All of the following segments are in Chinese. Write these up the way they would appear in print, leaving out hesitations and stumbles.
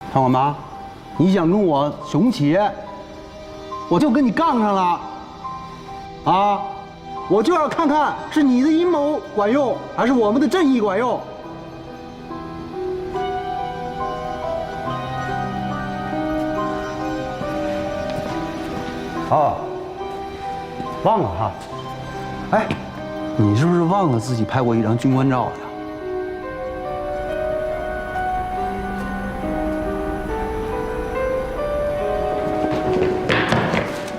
看我妈，你想跟我雄起，我就跟你杠上了。啊，我就要看看是你的阴谋管用，还是我们的正义管用。哦，忘了哈。哎，你是不是忘了自己拍过一张军官照呀？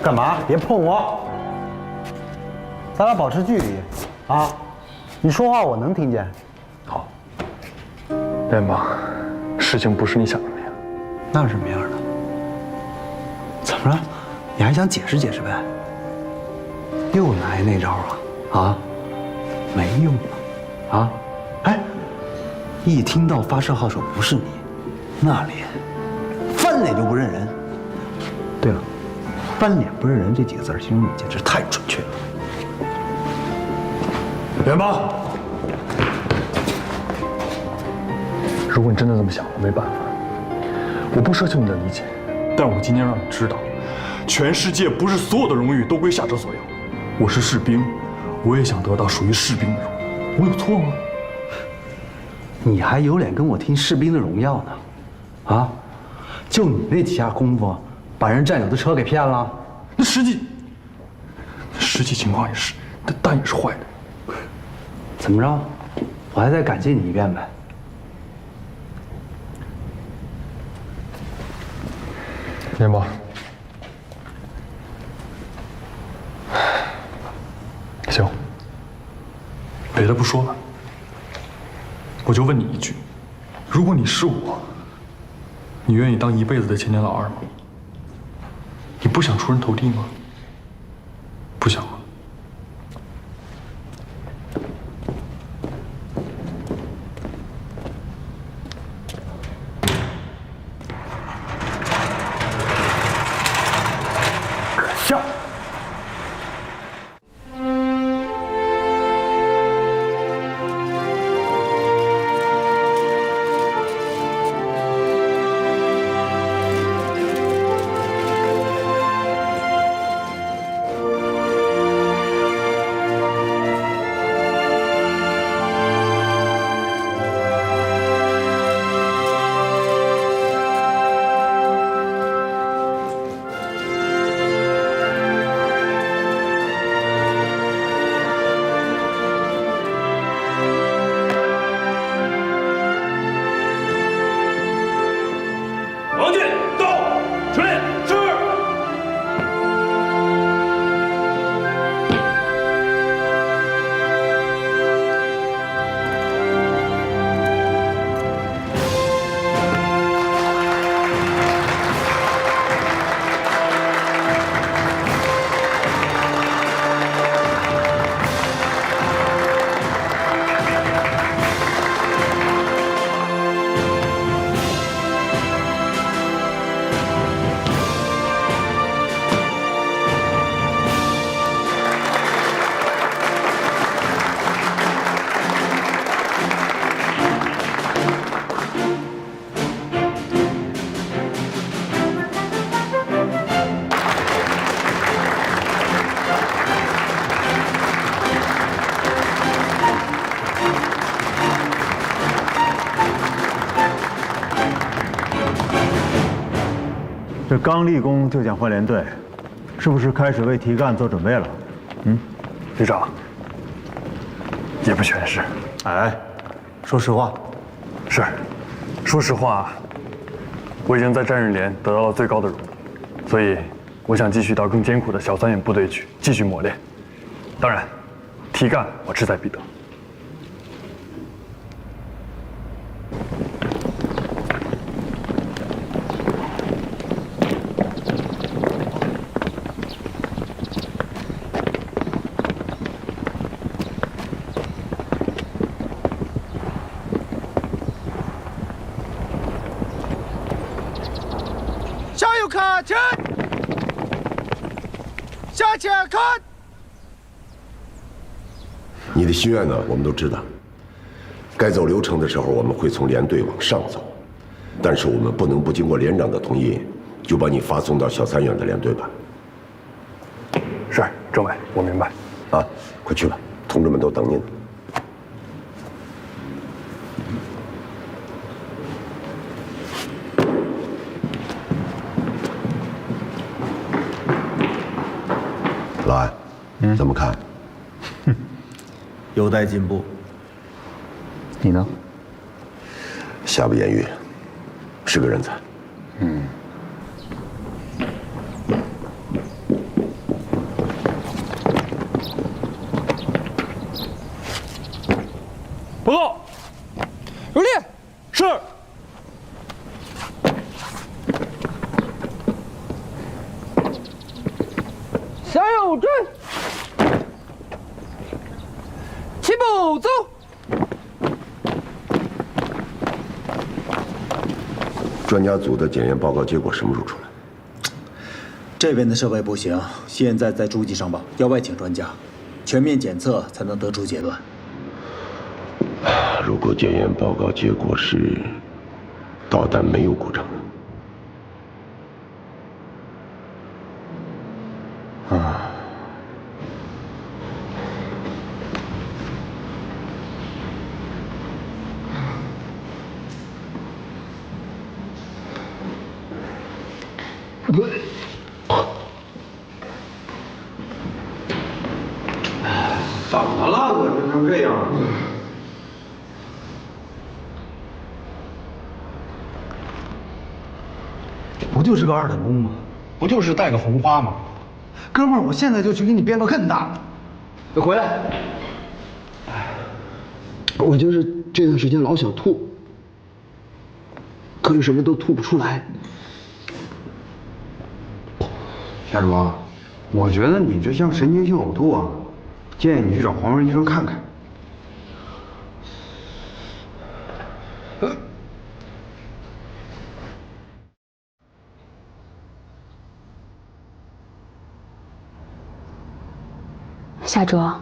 干嘛？别碰我！咱俩保持距离，啊！你说话我能听见。好，联邦，事情不是你想的那样。那是什么样的？怎么了？你还想解释解释呗？又来那招啊？啊？没用啊！啊？哎，一听到发射号手不是你，那脸翻脸就不认人。对了，翻脸不认人这几个字形容你简直太准确了。联邦，如果你真的这么想，我没办法。我不奢求你的理解，但我今天让你知道，全世界不是所有的荣誉都归夏哲所有。我是士兵，我也想得到属于士兵的荣誉，我有错吗？你还有脸跟我听士兵的荣耀呢？啊？就你那几下功夫，把人战友的车给骗了？那实际情况也是，那弹也是坏的。怎么着？我还再感谢你一遍呗。联邦，行，别的不说了，我就问你一句：如果你是我，你愿意当一辈子的千年老二吗？你不想出人头地吗？不想吗？可笑！王进到，全力是。这刚立功就想换连队，是不是开始为提干做准备了？旅长，也不全是。哎，说实话，是，说实话，我已经在战日连得到了最高的荣誉，所以我想继续到更艰苦的小三眼部队去继续磨练。当然，提干我志在必得。向右看齐，向前看。你的心愿呢，我们都知道。该走流程的时候，我们会从连队往上走。但是我们不能不经过连长的同意，就把你发送到小三远的连队吧。是，政委，我明白。啊，快去吧，同志们都等你呢。老安，怎么看？有待进步。你呢？瑕不掩瑜，是个人才。报告，如烈，是。向右转，齐步走。专家组的检验报告结果什么时候出来？这边的设备不行，现在在诸级上报，要外请专家，全面检测才能得出结论。如果检验报告结果是导弹没有故障，怎么了？我这成这样了。不就是个2等功吗？不就是带个红花吗？哥们儿，我现在就去给你编个更大的。你回来。我就是这段时间老想吐，可是什么都吐不出来。夏主啊，我觉得你这像神经性呕吐啊，建议你去找黄文医生看看。夏卓，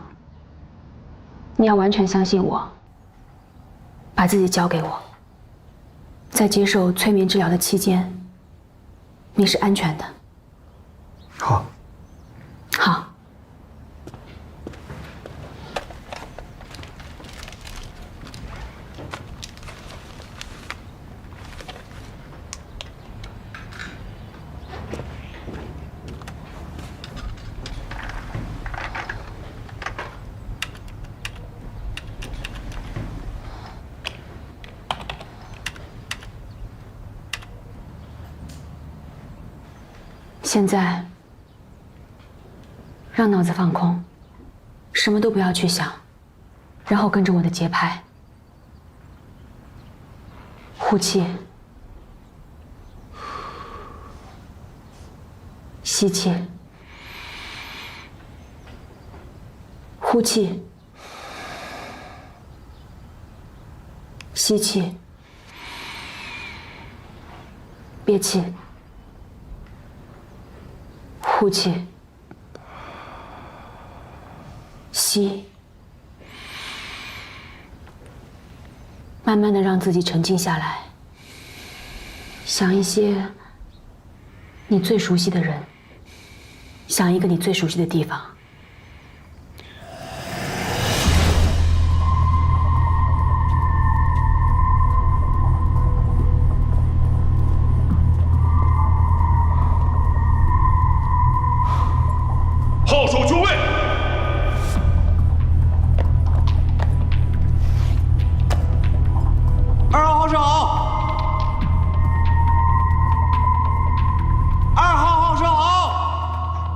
你要完全相信我，把自己交给我。在接受催眠治疗的期间，你是安全的。好。好。现在，让脑子放空，什么都不要去想，然后跟着我的节拍，呼气，吸气，呼气，吸气，憋气。呼气，吸，慢慢的让自己沉静下来，想一些你最熟悉的人，想一个你最熟悉的地方。号手就位。2号号射好！2号号射好！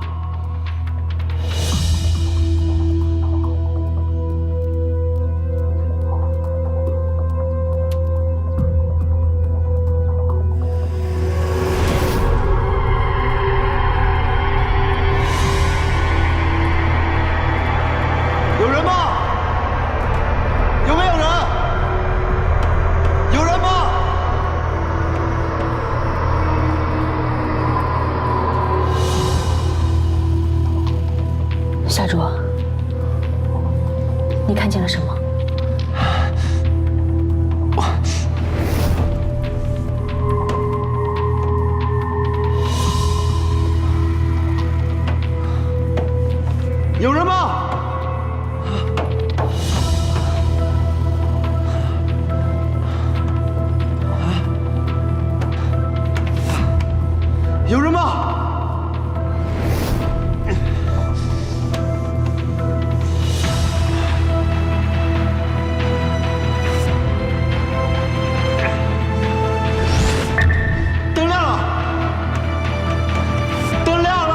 有人吗？灯亮了！灯亮了！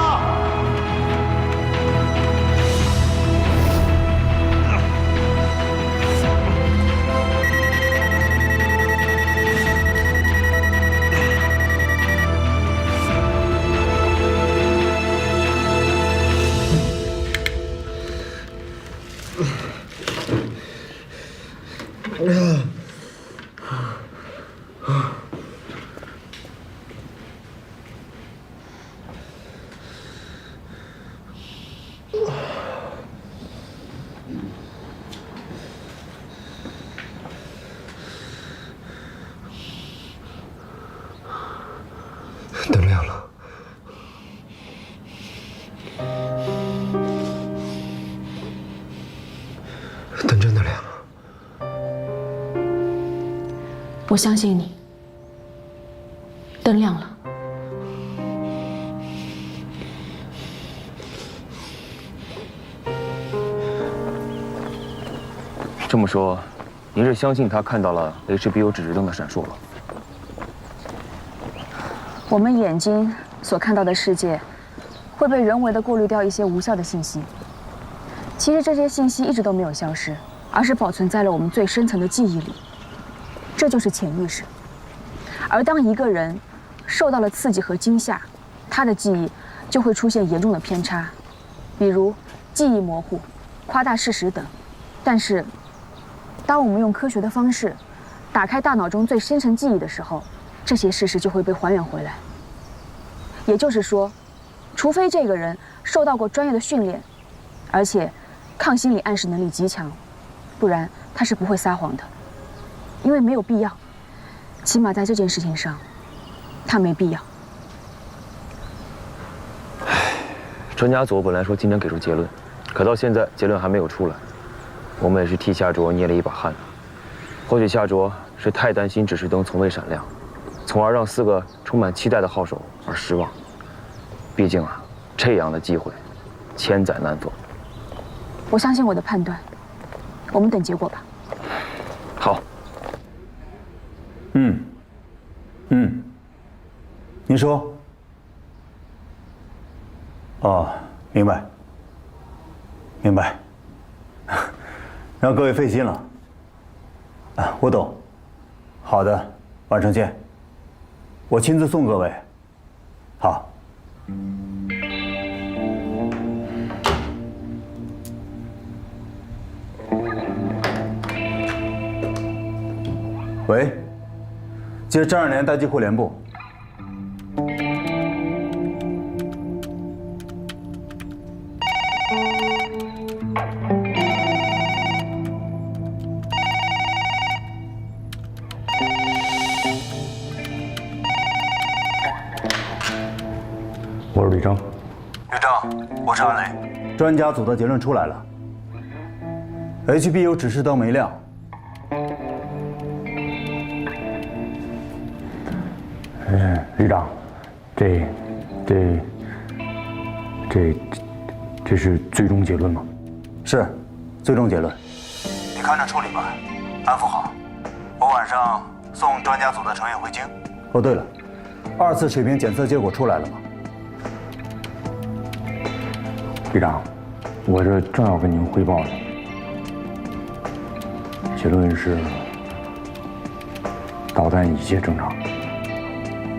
灯亮了，灯真的亮了。我相信你。灯亮了。这么说，您是相信他看到了 HBO 指示灯的闪烁了？我们眼睛所看到的世界，会被人为的过滤掉一些无效的信息。其实这些信息一直都没有消失，而是保存在了我们最深层的记忆里。这就是潜意识。而当一个人受到了刺激和惊吓，他的记忆就会出现严重的偏差，比如记忆模糊、夸大事实等。但是，当我们用科学的方式打开大脑中最深层记忆的时候，这些事实就会被还原回来。也就是说，除非这个人受到过专业的训练，而且抗心理暗示能力极强，不然他是不会撒谎的，因为没有必要。起码在这件事情上，他没必要。专家组本来说今天给出结论，可到现在结论还没有出来，我们也是替夏卓捏了一把汗。或许夏卓是太担心指示灯从未闪亮，从而让4个充满期待的号手而失望。毕竟啊，这样的机会千载难逢。我相信我的判断，我们等结果吧。好。您说。哦，明白。明白。让各位费心了。啊，我懂。好的，晚上见。我亲自送各位。好。喂，接张2年大机库联部。我是吕征。吕征，我是安磊。专家组的结论出来了 ，HBO 指示灯没亮。旅长，这是最终结论吗？是，最终结论。你看着处理吧，安抚好。我晚上送专家组的成员回京。哦，对了，2次水平检测结果出来了吗？旅长，我这正要跟您汇报呢。结论是导弹一切正常。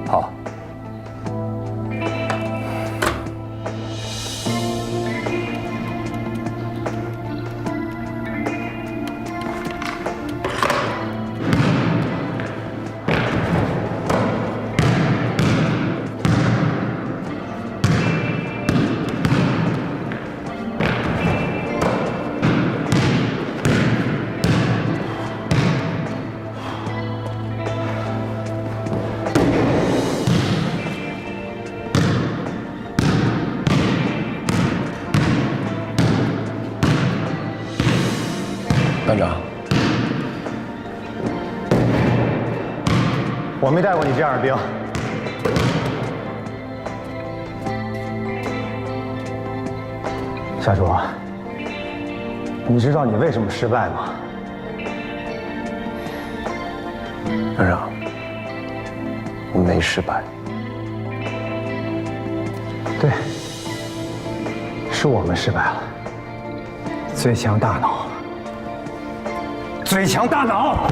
好。班长，我没带过你这样的兵。夏卓，你知道你为什么失败吗？院长，我没失败。对，是我们失败了。最强大脑，最强大脑。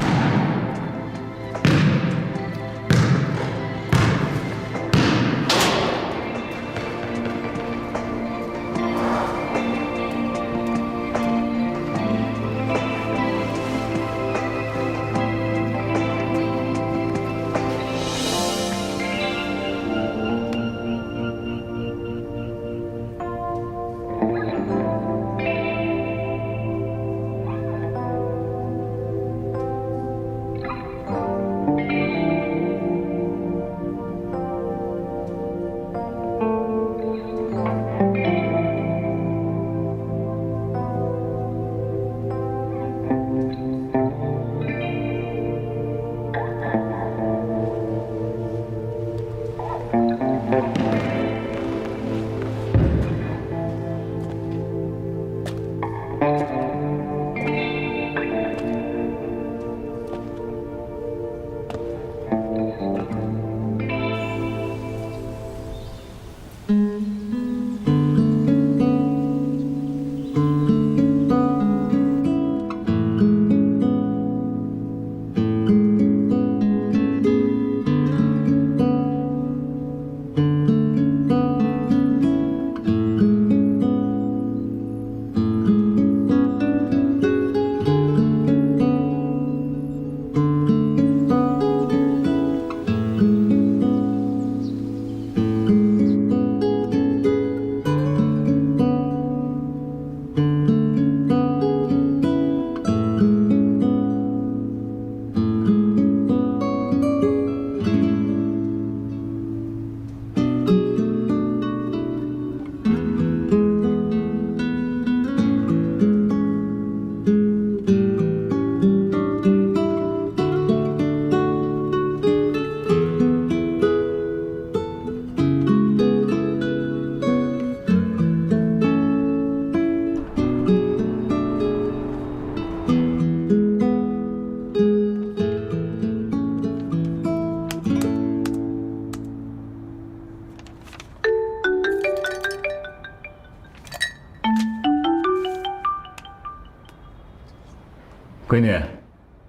闺女，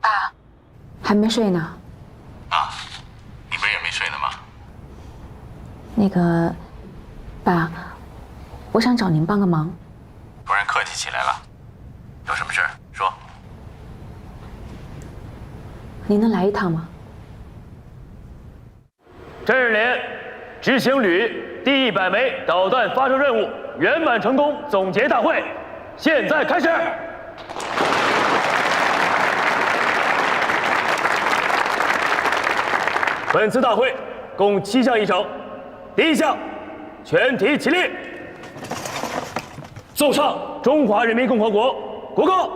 爸，还没睡呢。啊，你不是也没睡呢吗？那个，爸，我想找您帮个忙。不然客气起来了。有什么事说。您能来一趟吗？这日连执行旅第100枚导弹发射任务圆满成功总结大会，现在开始。本次大会共7项议程。第1项，全体起立，奏唱中华人民共和国国歌。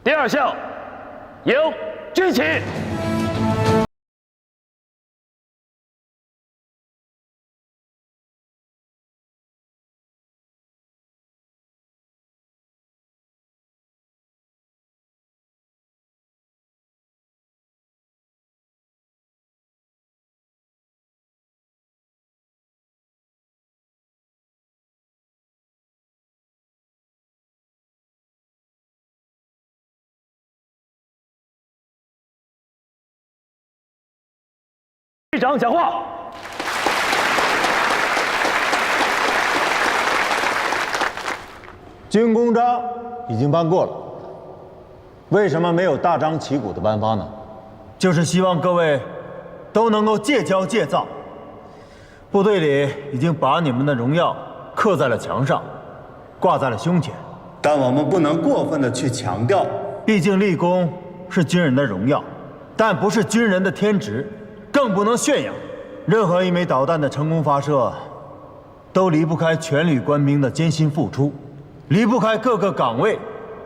第2项，迎军旗。队长讲话。军功章已经颁过了，为什么没有大张旗鼓的颁发呢？就是希望各位都能够戒骄戒躁。部队里已经把你们的荣耀刻在了墙上，挂在了胸前，但我们不能过分的去强调，毕竟立功是军人的荣耀，但不是军人的天职，更不能炫耀。任何一枚导弹的成功发射，都离不开全旅官兵的艰辛付出，离不开各个岗位、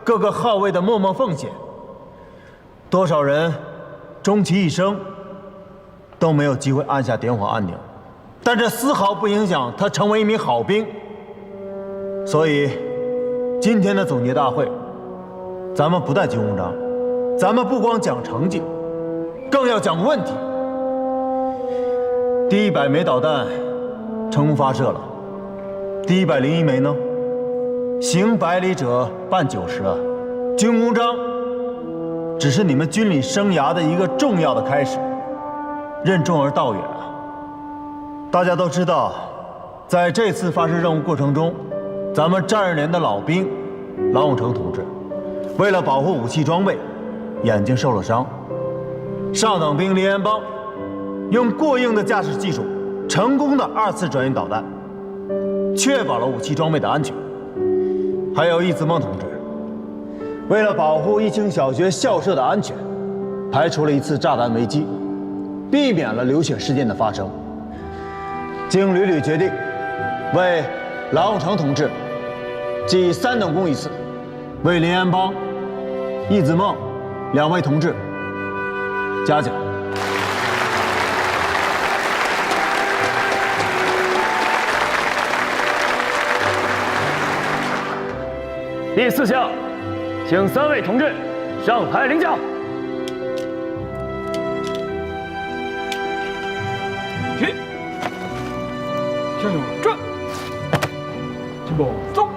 各个号位的默默奉献。多少人终其一生都没有机会按下点火按钮，但这丝毫不影响他成为一名好兵。所以，今天的总结大会，咱们不带军功章，咱们不光讲成绩，更要讲问题。第100枚导弹成功发射了，第101枚呢？行百里者半90啊！军功章只是你们军旅生涯的一个重要的开始，任重而道远啊！大家都知道，在这次发射任务过程中，咱们战2连的老兵郎永成同志，为了保护武器装备，眼睛受了伤。上等兵林延邦用过硬的驾驶技术，成功的2次转运导弹，确保了武器装备的安全。还有易子梦同志，为了保护义清小学校舍的安全，排除了一次炸弹危机，避免了流血事件的发生。经旅决定，为郎永成同志记3等功1次，为林延邦、易子梦2位同志嘉奖。第4项，请3位同志上台领奖。起，向右转，齐步走。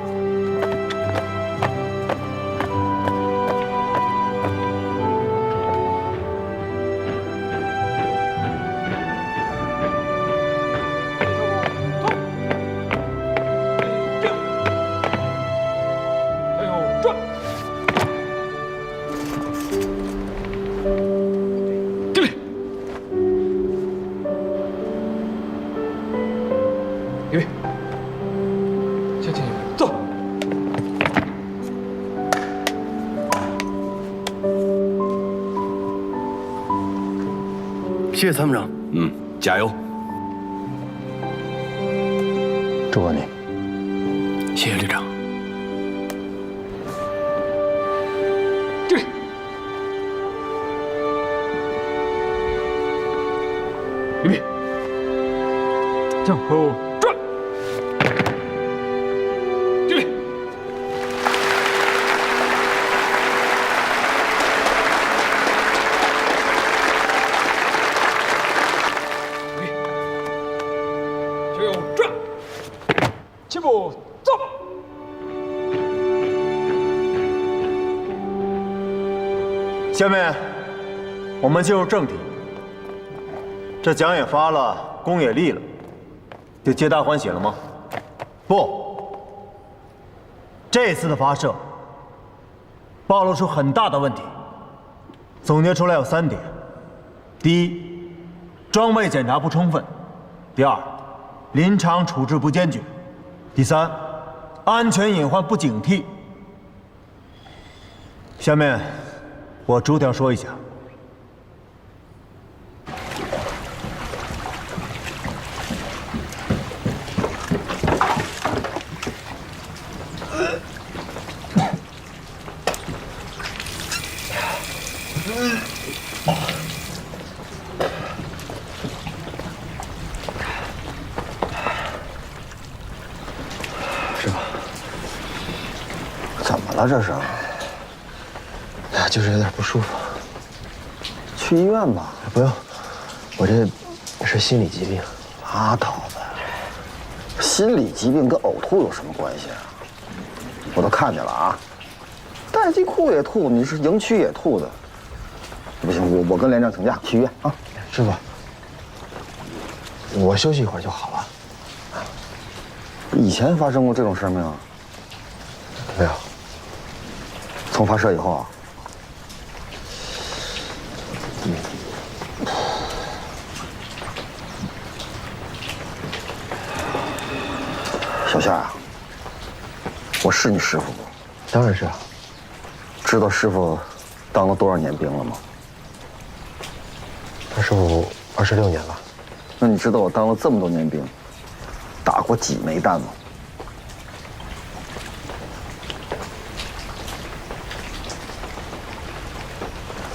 谢谢参谋长。加油！祝贺你。谢谢旅长。这里，预备，向后转，这里。齐步走。下面我们进入正题。这奖也发了，功也立了，就皆大欢喜了吗？不，这次的发射暴露出很大的问题，总结出来有3点：第一，装备检查不充分；第二，临场处置不坚决；第三，安全隐患不警惕。下面我逐条说一下。怎么了这是？就是有点不舒服。去医院吧。不用，我这是心理疾病。拉倒吧，心理疾病跟呕吐有什么关系啊？我都看见了啊，待机库也吐，你是营区也吐的。不行，我跟连长请假去医院啊。师傅，我休息一会儿就好了。以前发生过这种事没有？没有。从发射以后啊，小夏啊，我是你师傅不？当然是啊。知道师傅当了多少年兵了吗？他师傅26年了。那你知道我当了这么多年兵，打过几枚弹吗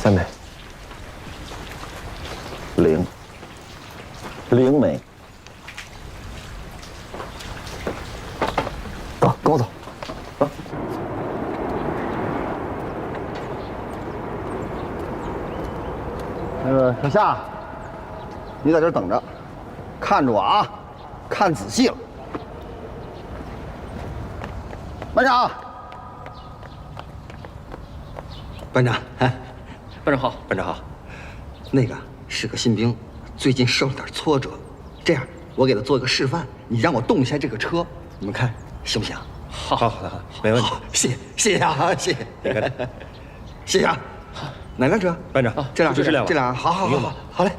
？3枚。0枚。走，跟我走。走。小夏，你在这儿等着，看着我啊，看仔细了。班长，班长，哎，班长好，班长好。那个是个新兵，最近受了点挫折。这样，我给他做一个示范，你让我动一下这个车，你们看行不行？好，没问题。谢谢啊，谢谢，谢谢啊。哪辆车？班长，这辆，就是这辆，这辆，好嘞。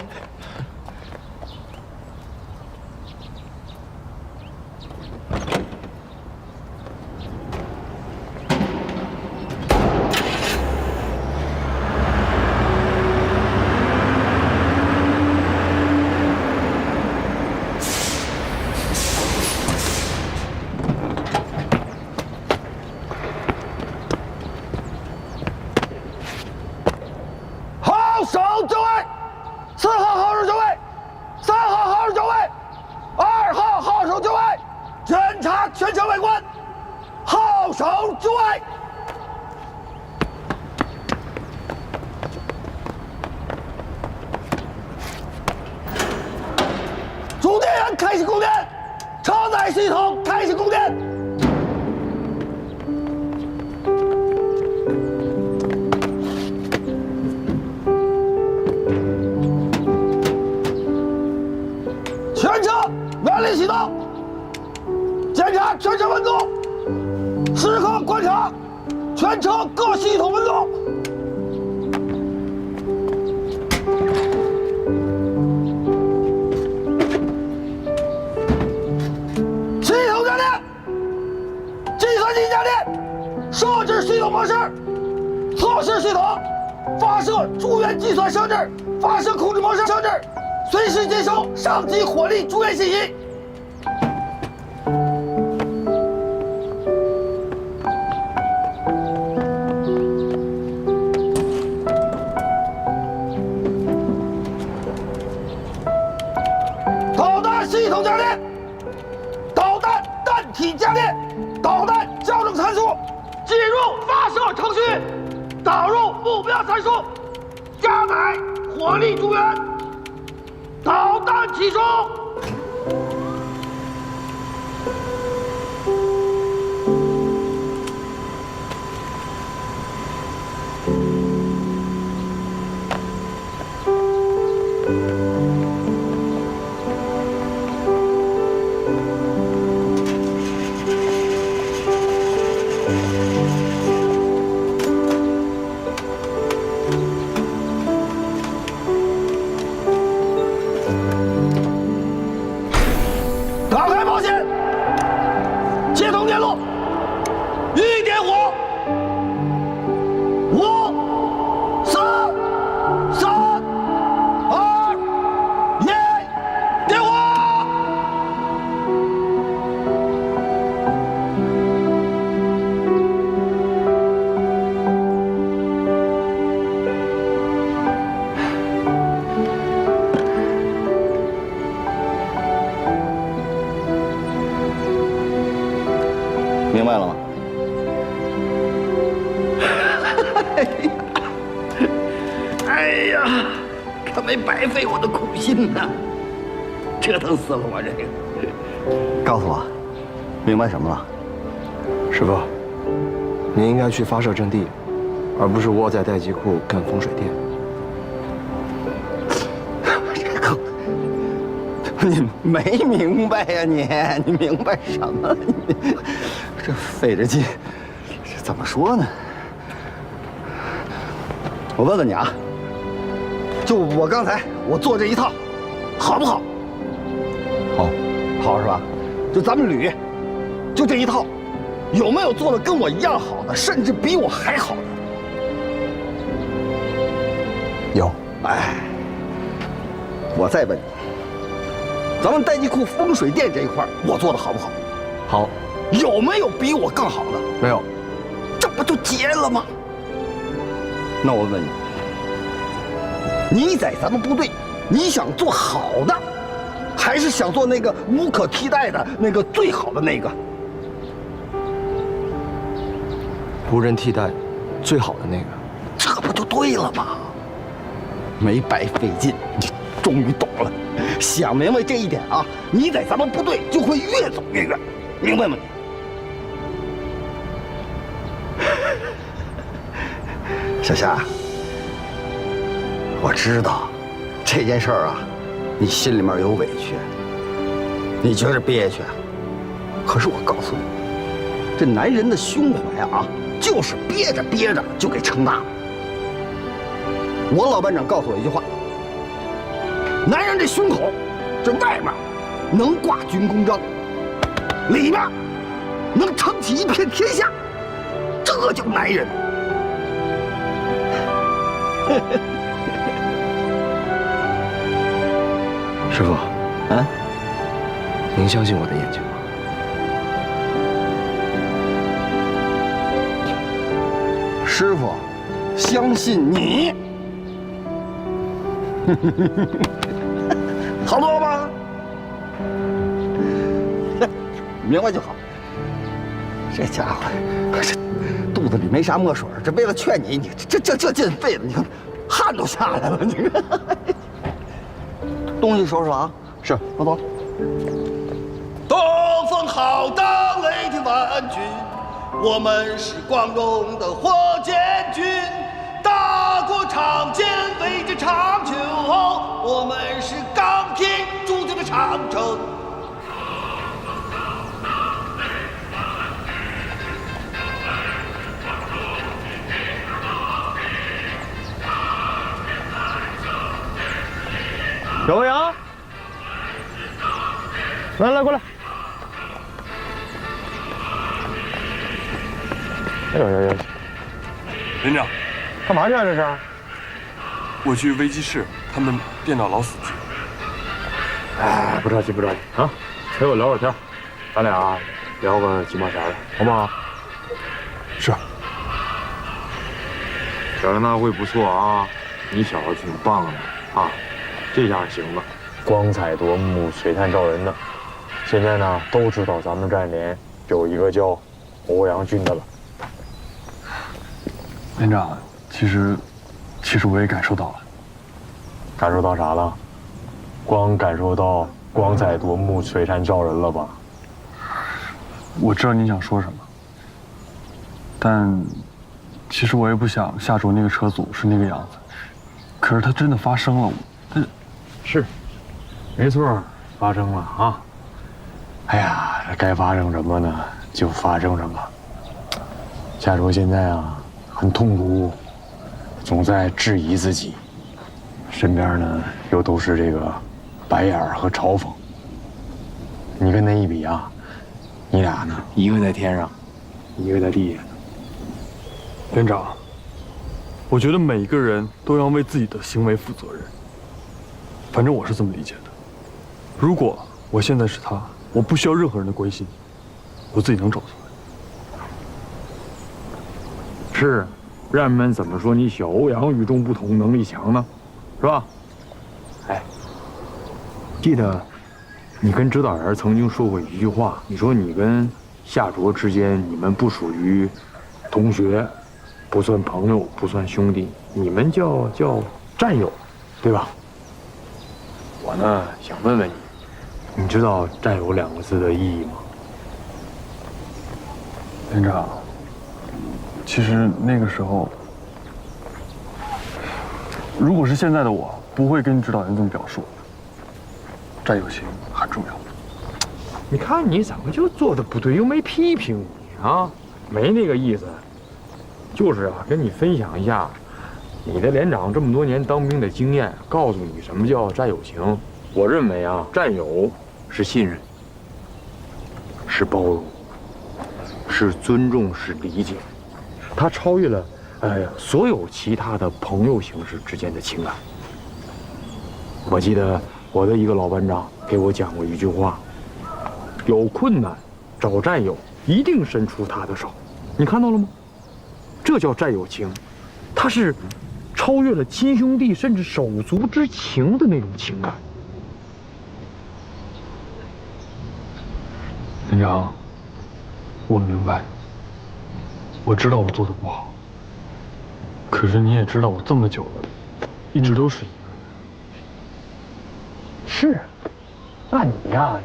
明白了吗？哎呀，可没白费我的苦心呐，折腾死了我这个。告诉我，明白什么了？师傅，你应该去发射阵地，而不是窝在待机库干风水店。你没明白呀你明白什么？你这费着劲说呢？我问问你啊，就我刚才做这一套，好不好？好，好是吧？就咱们捋，就这一套，有没有做的跟我一样好的，甚至比我还好的？有。哎，我再问你，咱们代记库风水店这一块，我做的好不好？好。有没有比我更好的？没有。这不就结了吗？那我问你，你在咱们部队，你想做好的，还是想做那个无可替代的那个最好的那个？无人替代，最好的那个。这不就对了吗？没白费劲，你终于懂了。想明白这一点啊，你在咱们部队就会越走越远，明白吗你？小夏，我知道这件事儿啊，你心里面有委屈，你觉着憋屈。可是我告诉你，这男人的胸怀啊，就是憋着憋着就给撑大了。我老班长告诉我一句话：男人这胸口，这外面能挂军功章，里面能撑起一片天下，这叫男人。师傅，啊，您相信我的眼睛吗？师傅，相信你。好多了吧？明白就好。这家伙，这肚子里没啥墨水，这为了劝你，你这劲肺的，你看汗都下来了。你看，东西收拾了啊。是，我走了。东风浩荡，雷霆万钧，我们是光荣的火箭军。大国长健，为之长久，我们是钢铁铸就的长城。小杨，来过来。哎呦，连长，干嘛去啊？这是？我去危机室，他们电脑老死机。哎，不着急啊，陪我聊会儿天，咱俩聊个鸡毛啥的，好不好？是。小杨大会不错啊，你小子挺棒的啊。这下行了，光彩夺目、璀璨照人的。现在呢，都知道咱们战连有一个叫欧阳俊的了。连长，其实我也感受到了。感受到啥了？光感受到光彩夺目、璀璨照人了吧？我知道你想说什么，但其实我也不想夏卓那个车组是那个样子。可是它真的发生了，是，没错，发生了啊！哎呀，该发生什么呢，就发生什么。夏卓现在啊，很痛苦，总在质疑自己，身边呢又都是这个白眼和嘲讽。你跟他一比啊，你俩呢，一个在天上，一个在地下。连长，我觉得每一个人都要为自己的行为负责任。反正我是这么理解的。如果我现在是他，我不需要任何人的关心，我自己能走出来。是，人们怎么说你小欧阳与众不同，能力强呢？是吧？哎，记得你跟指导员曾经说过一句话，你说你跟夏卓之间，你们不属于同学，不算朋友，不算兄弟，你们叫战友，对吧？我呢想问问你，你知道“战友”两个字的意义吗？连长，其实那个时候，如果是现在的我，不会跟你指导员这么表述。战友情很重要。你看你怎么就做的不对，又没批评你啊？没那个意思。就是啊，跟你分享一下你的连长这么多年当兵的经验，告诉你什么叫战友情。我认为啊，战友是信任，是包容，是尊重，是理解，它超越了所有其他的朋友形式之间的情感。我记得我的一个老班长给我讲过一句话：有困难找战友，一定伸出他的手。你看到了吗？这叫战友情，它是超越了亲兄弟甚至手足之情的那种情感。连长，我明白，我知道我做的不好，可是你也知道我这么久了，一直都是一个人。是，那你呀，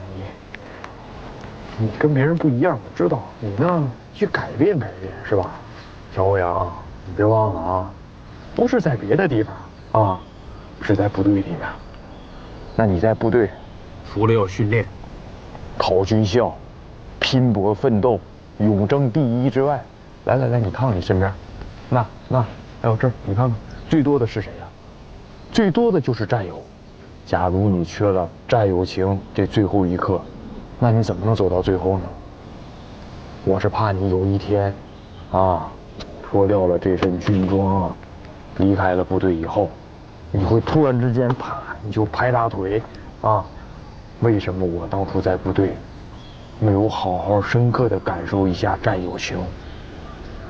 你跟别人不一样，我知道。你呢，去改变改变，是吧？小欧阳，你别忘了啊，都是在别的地方啊，是在部队里面。那你在部队，除了要训练、考军校、拼搏奋斗、永争第一之外，来，你看看你身边，那还有这儿，你看看，最多的是谁呀？最多的就是战友。假如你缺了战友情这最后一刻，那你怎么能走到最后呢？我是怕你有一天，脱掉了这身军装，离开了部队以后，你会突然之间啪，你就拍大腿，为什么我当初在部队没有好好深刻的感受一下战友情？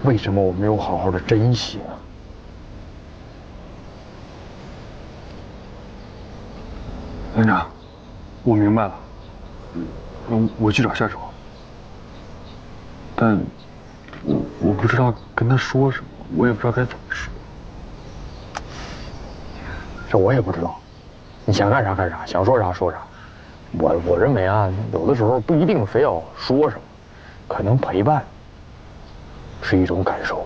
为什么我没有好好的珍惜呢？连长，我明白了，我去找夏卓，但我不知道跟他说什么，我也不知道该怎么说。这我也不知道，你想干啥干啥，想说啥说啥。我认为啊，有的时候不一定非要说什么，可能陪伴是一种感受，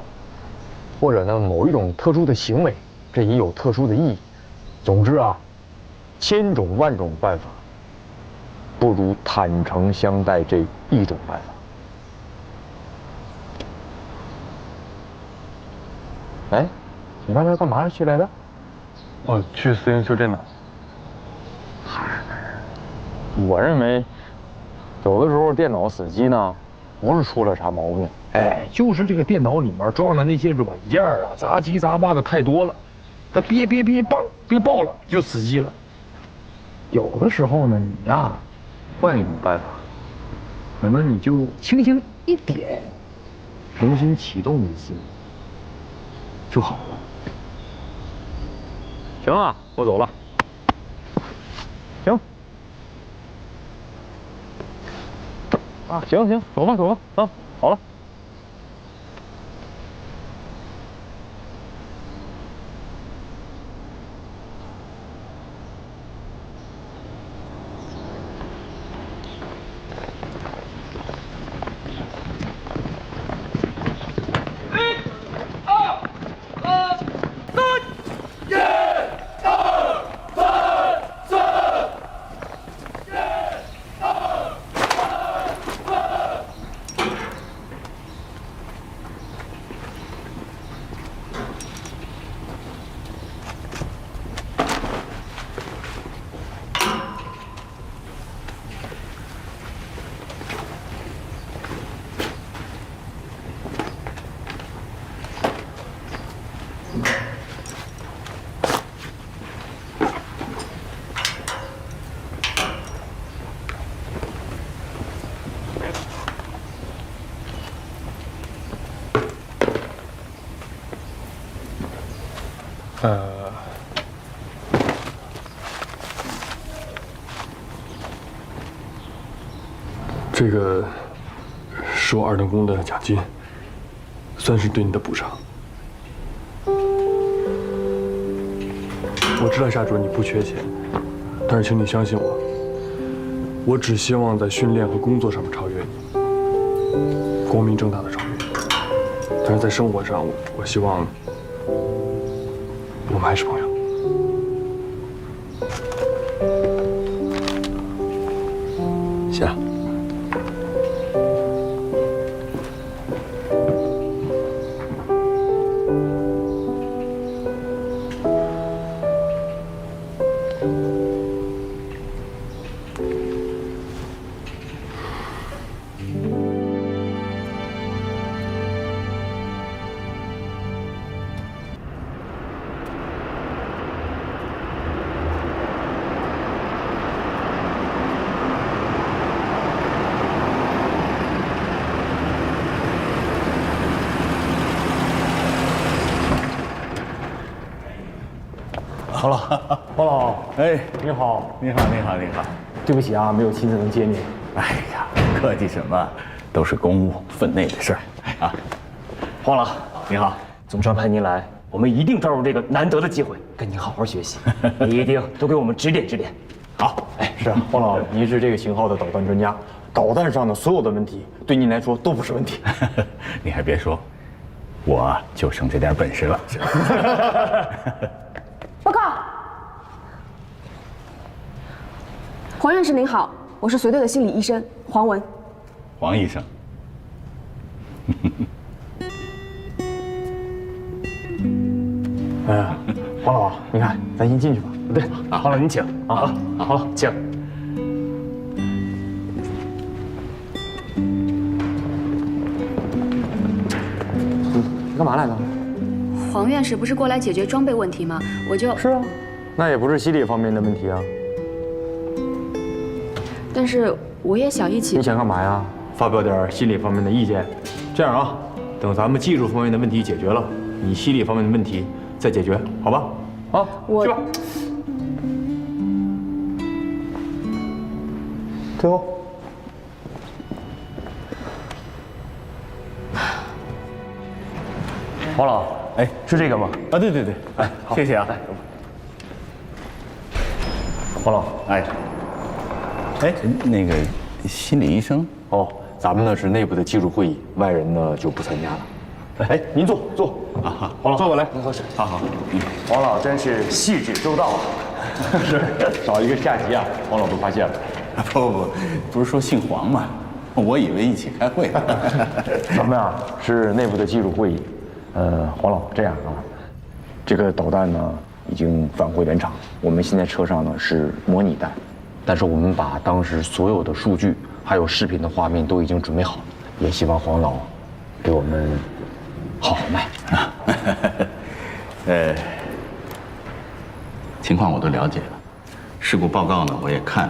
或者呢某一种特殊的行为，这也有特殊的意义。总之啊，千种万种办法，不如坦诚相待这一种办法。哎，你刚才干嘛去来的？哦，去私营修电脑。我认为，有的时候电脑死机呢，不是出了啥毛病，就是这个电脑里面装的那些软件啊，杂七杂八的太多了，它憋爆了就死机了。有的时候呢，你呀，换一种办法，可能你就轻轻一点，重新启动一次，就好了。行啊，我走了。行。行，走吧，好了。这个是我2等功的奖金，算是对你的补偿。我知道夏卓你不缺钱，但是请你相信我，我只希望在训练和工作上面超越你，光明正大的超越你。但是在生活上，我希望我们还是朋友。行。好了，黄老，哎，你好，你好，你好，你好。对不起啊，没有亲自能接你。哎呀，客气什么，都是公务分内的事儿啊。黄老，你好，总专派您来，我们一定抓住这个难得的机会，跟您好好学习，你一定多给我们指点指点。好，哎，是啊，黄老，您是这个型号的导弹专家，导弹上的所有的问题对您来说都不是问题。你还别说，我就剩这点本事了。报告，黄院士您好，我是随队的心理医生黄文。黄医生。黄老，你看，咱先进去吧。对，黄老您请啊。好了，请。干嘛来了？黄院士不是过来解决装备问题吗？我就……是啊，那也不是心理方面的问题啊。但是我也想一起。你想干嘛呀？发表点心理方面的意见。这样啊，等咱们技术方面的问题解决了，你心理方面的问题再解决，好吧？啊，去吧。退后。黄老，哎，是这个吗？啊，对对对，哎，谢谢啊。黄老，哎，那个心理医生哦，咱们呢是内部的技术会议，外人呢就不参加了。哎，您坐。啊，黄老，坐过来，您合适。好。黄老真是细致周到啊。是，少一个下级啊，黄老都发现了。不是说姓黄吗？我以为一起开会。咱们啊是内部的技术会议。黄老，这样啊，这个导弹呢已经返回原厂，我们现在车上呢是模拟弹，但是我们把当时所有的数据还有视频的画面都已经准备好，也希望黄老给我们好好卖啊。情况我都了解了，事故报告呢我也看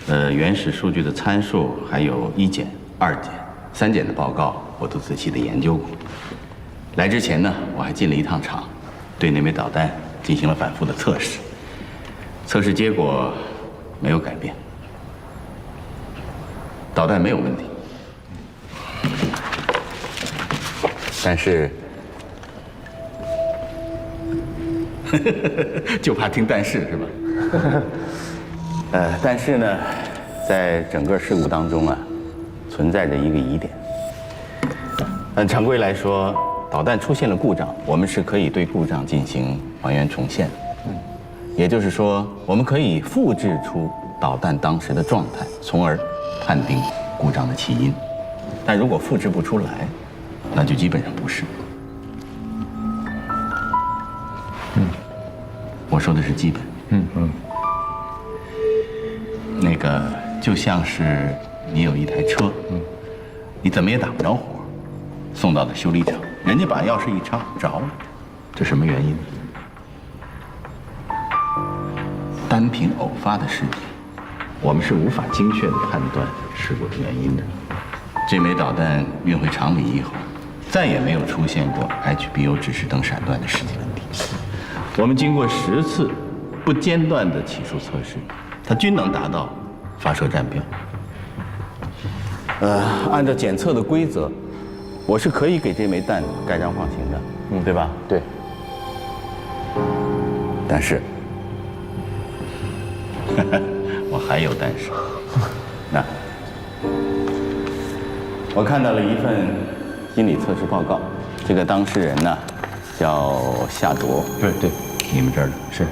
了，原始数据的参数还有1检、2检、3检的报告我都仔细的研究过。来之前呢，我还进了一趟厂，对那枚导弹进行了反复的测试。测试结果没有改变，导弹没有问题。但是，就怕听但是是吧？但是呢，在整个事故当中啊，存在着一个疑点。按常规来说，导弹出现了故障，我们是可以对故障进行还原重现。也就是说，我们可以复制出导弹当时的状态，从而判定故障的起因。但如果复制不出来，那就基本上不是。我说的是基本。那个就像是你有一台车，你怎么也打不着火，送到了修理厂，人家把钥匙一插着了，这什么原因？单凭偶发的事件，我们是无法精确的判断事故的原因的。这枚导弹运回厂里以后，再也没有出现过 HBO 指示灯闪断的实际问题。我们经过10次不间断的起数测试，它均能达到发射站标。按照检测的规则，我是可以给这枚弹盖章放行的，对吧？对。但是，我还有但是。那，我看到了一份心理测试报告，这个当事人呢叫夏卓。对，你们这儿的是。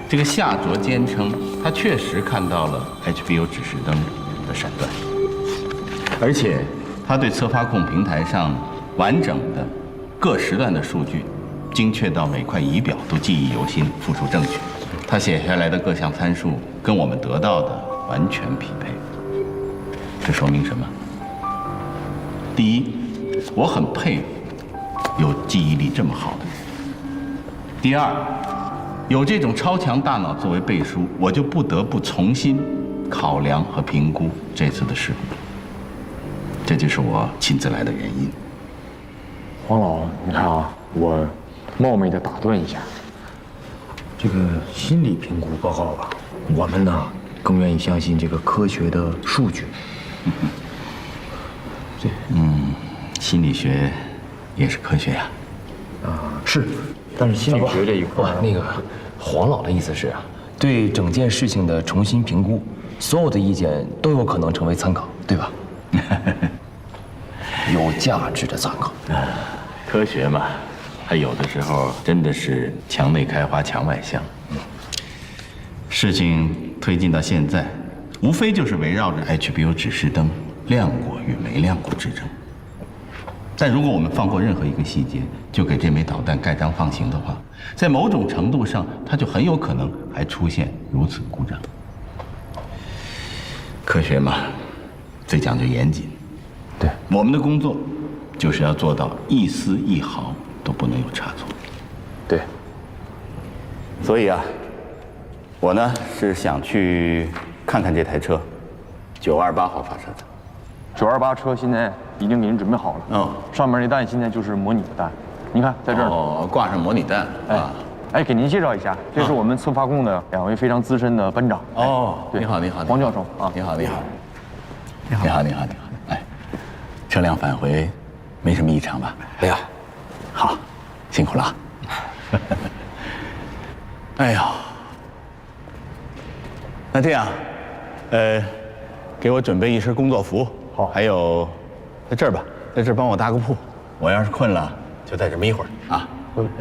这个夏卓坚称，他确实看到了 HBO 指示灯的闪断，而且他对测发控平台上完整的各时段的数据，精确到每块仪表都记忆犹新，复述正确。他写下来的各项参数跟我们得到的完全匹配。这说明什么？第一，我很佩服有记忆力这么好的人。第二，有这种超强大脑作为背书，我就不得不重新考量和评估这次的事故。这就是我亲自来的原因。黄老，你看啊，我冒昧的打断一下，这个心理评估报告吧，我们呢更愿意相信这个科学的数据。心理学也是科学呀。是，但是心理学这一块，那个黄老的意思是啊，对整件事情的重新评估，所有的意见都有可能成为参考，对吧？有价值的参考。科学嘛，它有的时候真的是墙内开花墙外香。事情推进到现在，无非就是围绕着 HBO 指示灯亮过与没亮过之争。但如果我们放过任何一个细节，就给这枚导弹盖章放行的话，在某种程度上，它就很有可能还出现如此故障。科学嘛，最讲究严谨。对，我们的工作就是要做到一丝一毫都不能有差错。对。所以啊，我呢是想去看看这台车，928号发射的。928车现在已经给您准备好了。上面那弹现在就是模拟的弹，您看在这儿挂上模拟弹啊。哎，给您介绍一下，这是我们策发共的2位非常资深的班长。你好，你好，黄教授啊，你好，你好，你好，你好，你好。哎，车辆返回没什么异常吧？没有。好，辛苦了。哎呦，那这样，给我准备一身工作服。好，还有，在这儿吧，在这儿帮我搭个铺。我要是困了，就在这眯一会儿啊。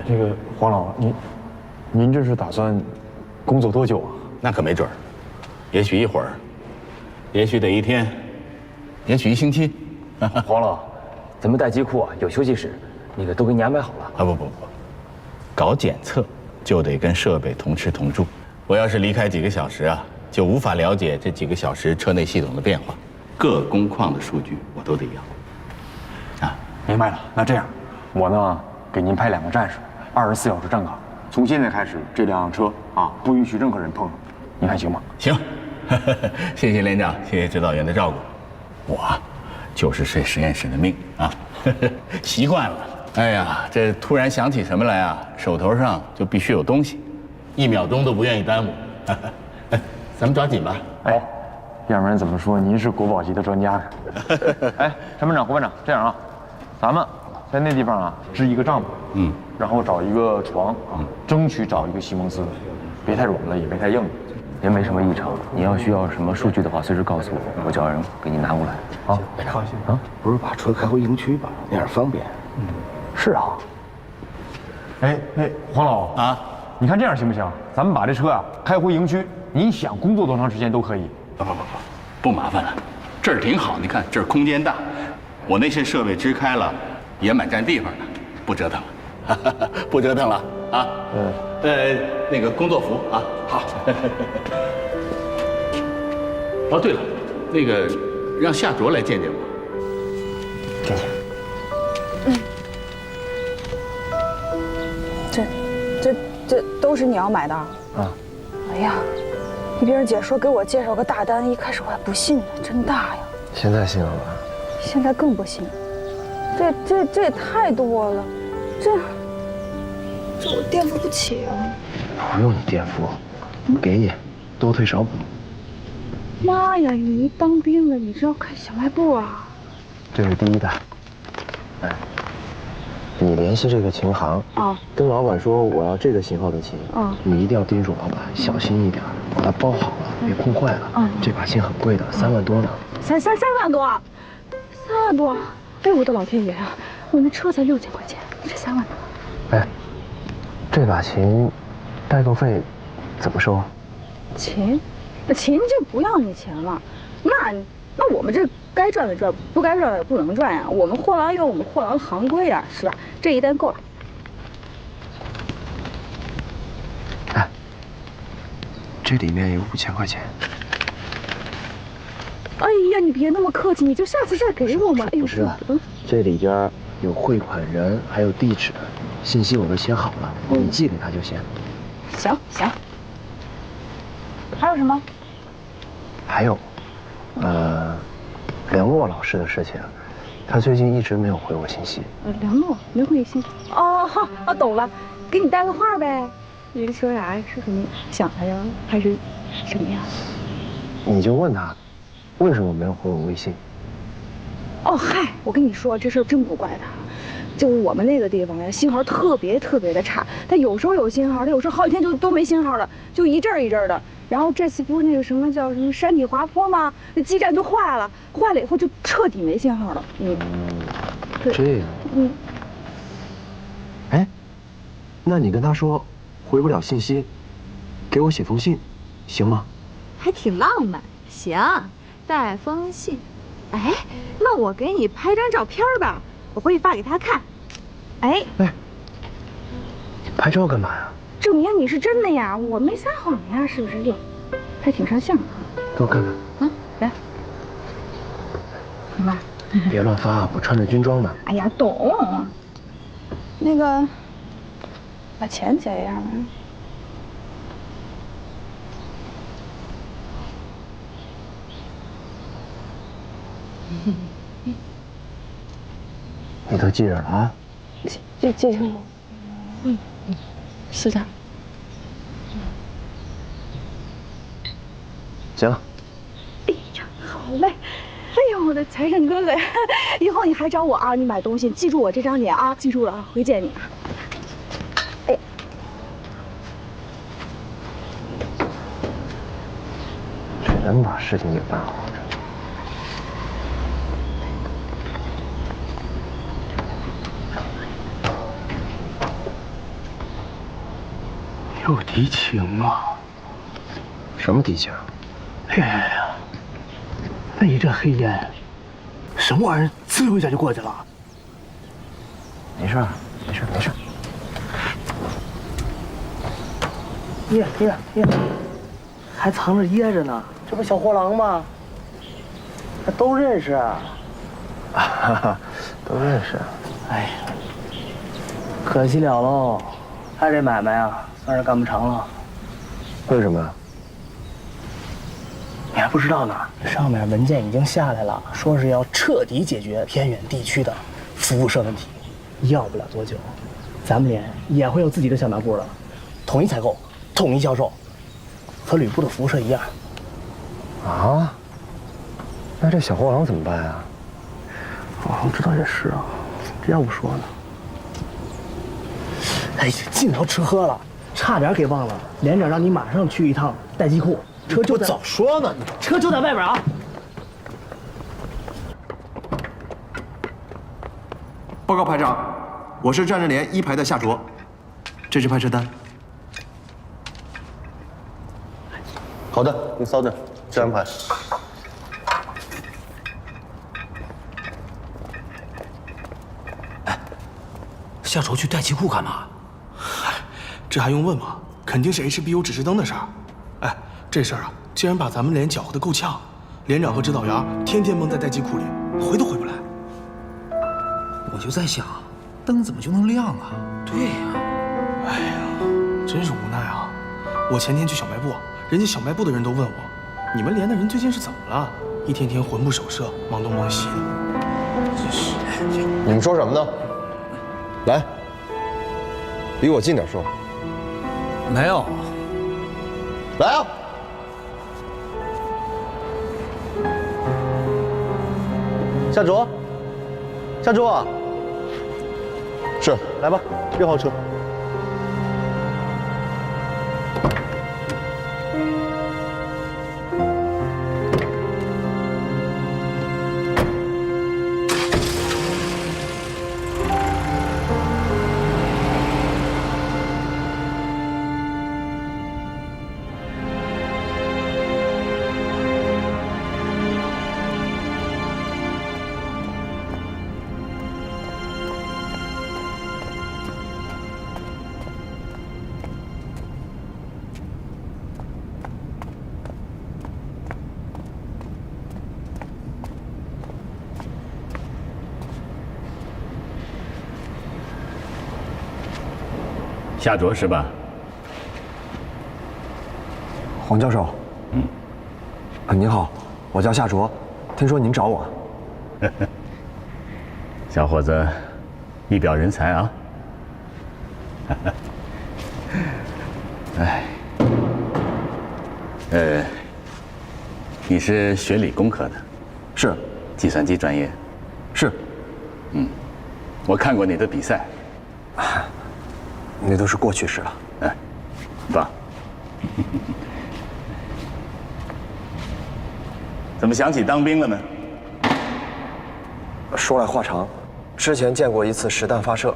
这个黄老，您这是打算工作多久啊？那可没准儿，也许一会儿，也许得1天，也许1星期。黄老，咱们待机库啊有休息室，那个都给你安排好了。啊不，搞检测就得跟设备同吃同住。我要是离开几个小时啊，就无法了解这几个小时车内系统的变化，各工况的数据我都得要。啊，明白了。那这样，我呢给您派2个战士，24小时站岗。从现在开始，这辆车啊不允许任何人碰，您看行吗？行，谢谢连长，谢谢指导员的照顾。我就是睡实验室的命啊，习惯了。哎呀，这突然想起什么来啊，手头上就必须有东西，1秒钟都不愿意耽误。咱们抓紧吧。哎，要不然怎么说您是国宝级的专家呢？哎，陈班长、胡班长，这样啊，咱们在那地方啊支一个帐篷，然后找一个床啊，争取找一个西蒙斯，别太软了，也别太硬了。也没什么异常，你要需要什么数据的话，随时告诉我，我叫人给你拿过来。啊，放心啊，不是把车开回营区吧，那样方便。是啊。哎，黄老啊，你看这样行不行？咱们把这车啊开回营区，您想工作多长时间都可以。不麻烦了，这儿挺好，你看这儿空间大，我那些设备支开了，也蛮占地方的，不折腾了，不折腾了啊。那个工作服啊，好。哦，对了，那个让夏卓来见见我。谢谢。这都是你要买的啊？哎呀，一冰姐说给我介绍个大单，一开始我还不信呢，真大呀！现在信了吧？现在更不信。这也太多了，这我垫付不起啊！不用你垫付，我给你，多退少补。妈呀，你当兵了，你是要开小卖部啊？这是第一单。哎，你联系这个琴行啊，跟老板说我要这个型号的琴啊，你一定要叮嘱老板小心一点，把它包好了，别碰坏了。这把琴很贵的，3万多呢。3万多，3万多！哎，我的老天爷啊！我那车才6000块钱，你这3万多。哎，这把琴代购费怎么收啊？琴就不要你钱了，那我们这该赚的赚，不该赚的不能赚呀。我们货郎有我们货郎行规呀，是吧？这一单够了。哎，这里面有5000块钱。哎呀，你别那么客气，你就下次再给我嘛。哎呦，不是，这里边有汇款人，还有地址，信息我都写好了，你寄给他就行。行。还有什么？还有，梁洛老师的事情，他最近一直没有回我信息。梁洛没回信息？哦，好，懂了，给你带个话呗。您说啥？是什么想他呀，还是什么呀？你就问他，为什么没有回我微信？哦嗨，我跟你说这事儿真不怪他，就是我们那个地方呀，信号特别的差，它有时候有信号，它有时候好几天就都没信号了，就一阵儿一阵儿的。然后这次不是那个什么叫什么山体滑坡吗？那基站就坏了，坏了以后就彻底没信号了。对，这样。哎，那你跟他说回不了信息，给我写封信，行吗？还挺浪漫。行，带封信。哎，那我给你拍张照片吧，我回去发给他看。哎，拍照干嘛呀？证明你是真的呀，我没撒谎呀，是不是？哟，还挺上相啊。给我看看。来，怎么？别乱发，我穿着军装呢。哎呀，懂。那个，把钱结一下吧。你都记着了啊？记上了。是的。行了。哎呀，好嘞！哎呦，我的财神哥哥呀！以后你还找我啊？你买东西记住我这张脸啊！记住了啊，回见你。哎，这人把事情给办好。有敌情啊！什么敌情？哎呀，那你这黑烟，什么玩意儿，滋溜一下就过去了？没事，没事，没事。耶，还藏着掖着呢，这不小货郎吗？还都认识啊？哈哈，都认识。哎呀，可惜了喽，他这买卖啊，算是干不成了。为什么呀？你还不知道呢，上面文件已经下来了，说是要彻底解决偏远地区的辐射问题。要不了多久，咱们连也会有自己的小卖部了，统一采购，统一销售，和吕布的辐射一样。啊？那这小货郎怎么办呀？哦，这倒也是啊，这要不说呢。哎，净聊吃喝了，差点给忘了。连长让你马上去一趟待机库，车就在。早说呢，车就在外边啊。报告排长，我是战阵连1排的夏卓，这是派车单。好的，你稍等，这安排。夏卓去待机库干嘛？哎，这还用问吗？肯定是 HBU 指示灯的事儿。哎，这事儿啊，既然把咱们连搅和得够呛，连长和指导员天天蒙在待机库里，回都回不来。我就在想，灯怎么就能亮啊？对呀，哎呀，真是无奈啊！我前天去小卖部，人家小卖部的人都问我，你们连的人最近是怎么了？一天天魂不守舍，忙东忙西的。真是。你们说什么呢？来，离我近点说。没有。来啊！夏卓，夏卓啊！是，来吧，6号车。夏卓是吧？黄教授。您好，我叫夏卓，听说您找我。小伙子，一表人才啊！你是学理工科的？是。计算机专业？是。我看过你的比赛。那都是过去式了。棒。怎么想起当兵了呢？说来话长，之前见过一次实弹发射，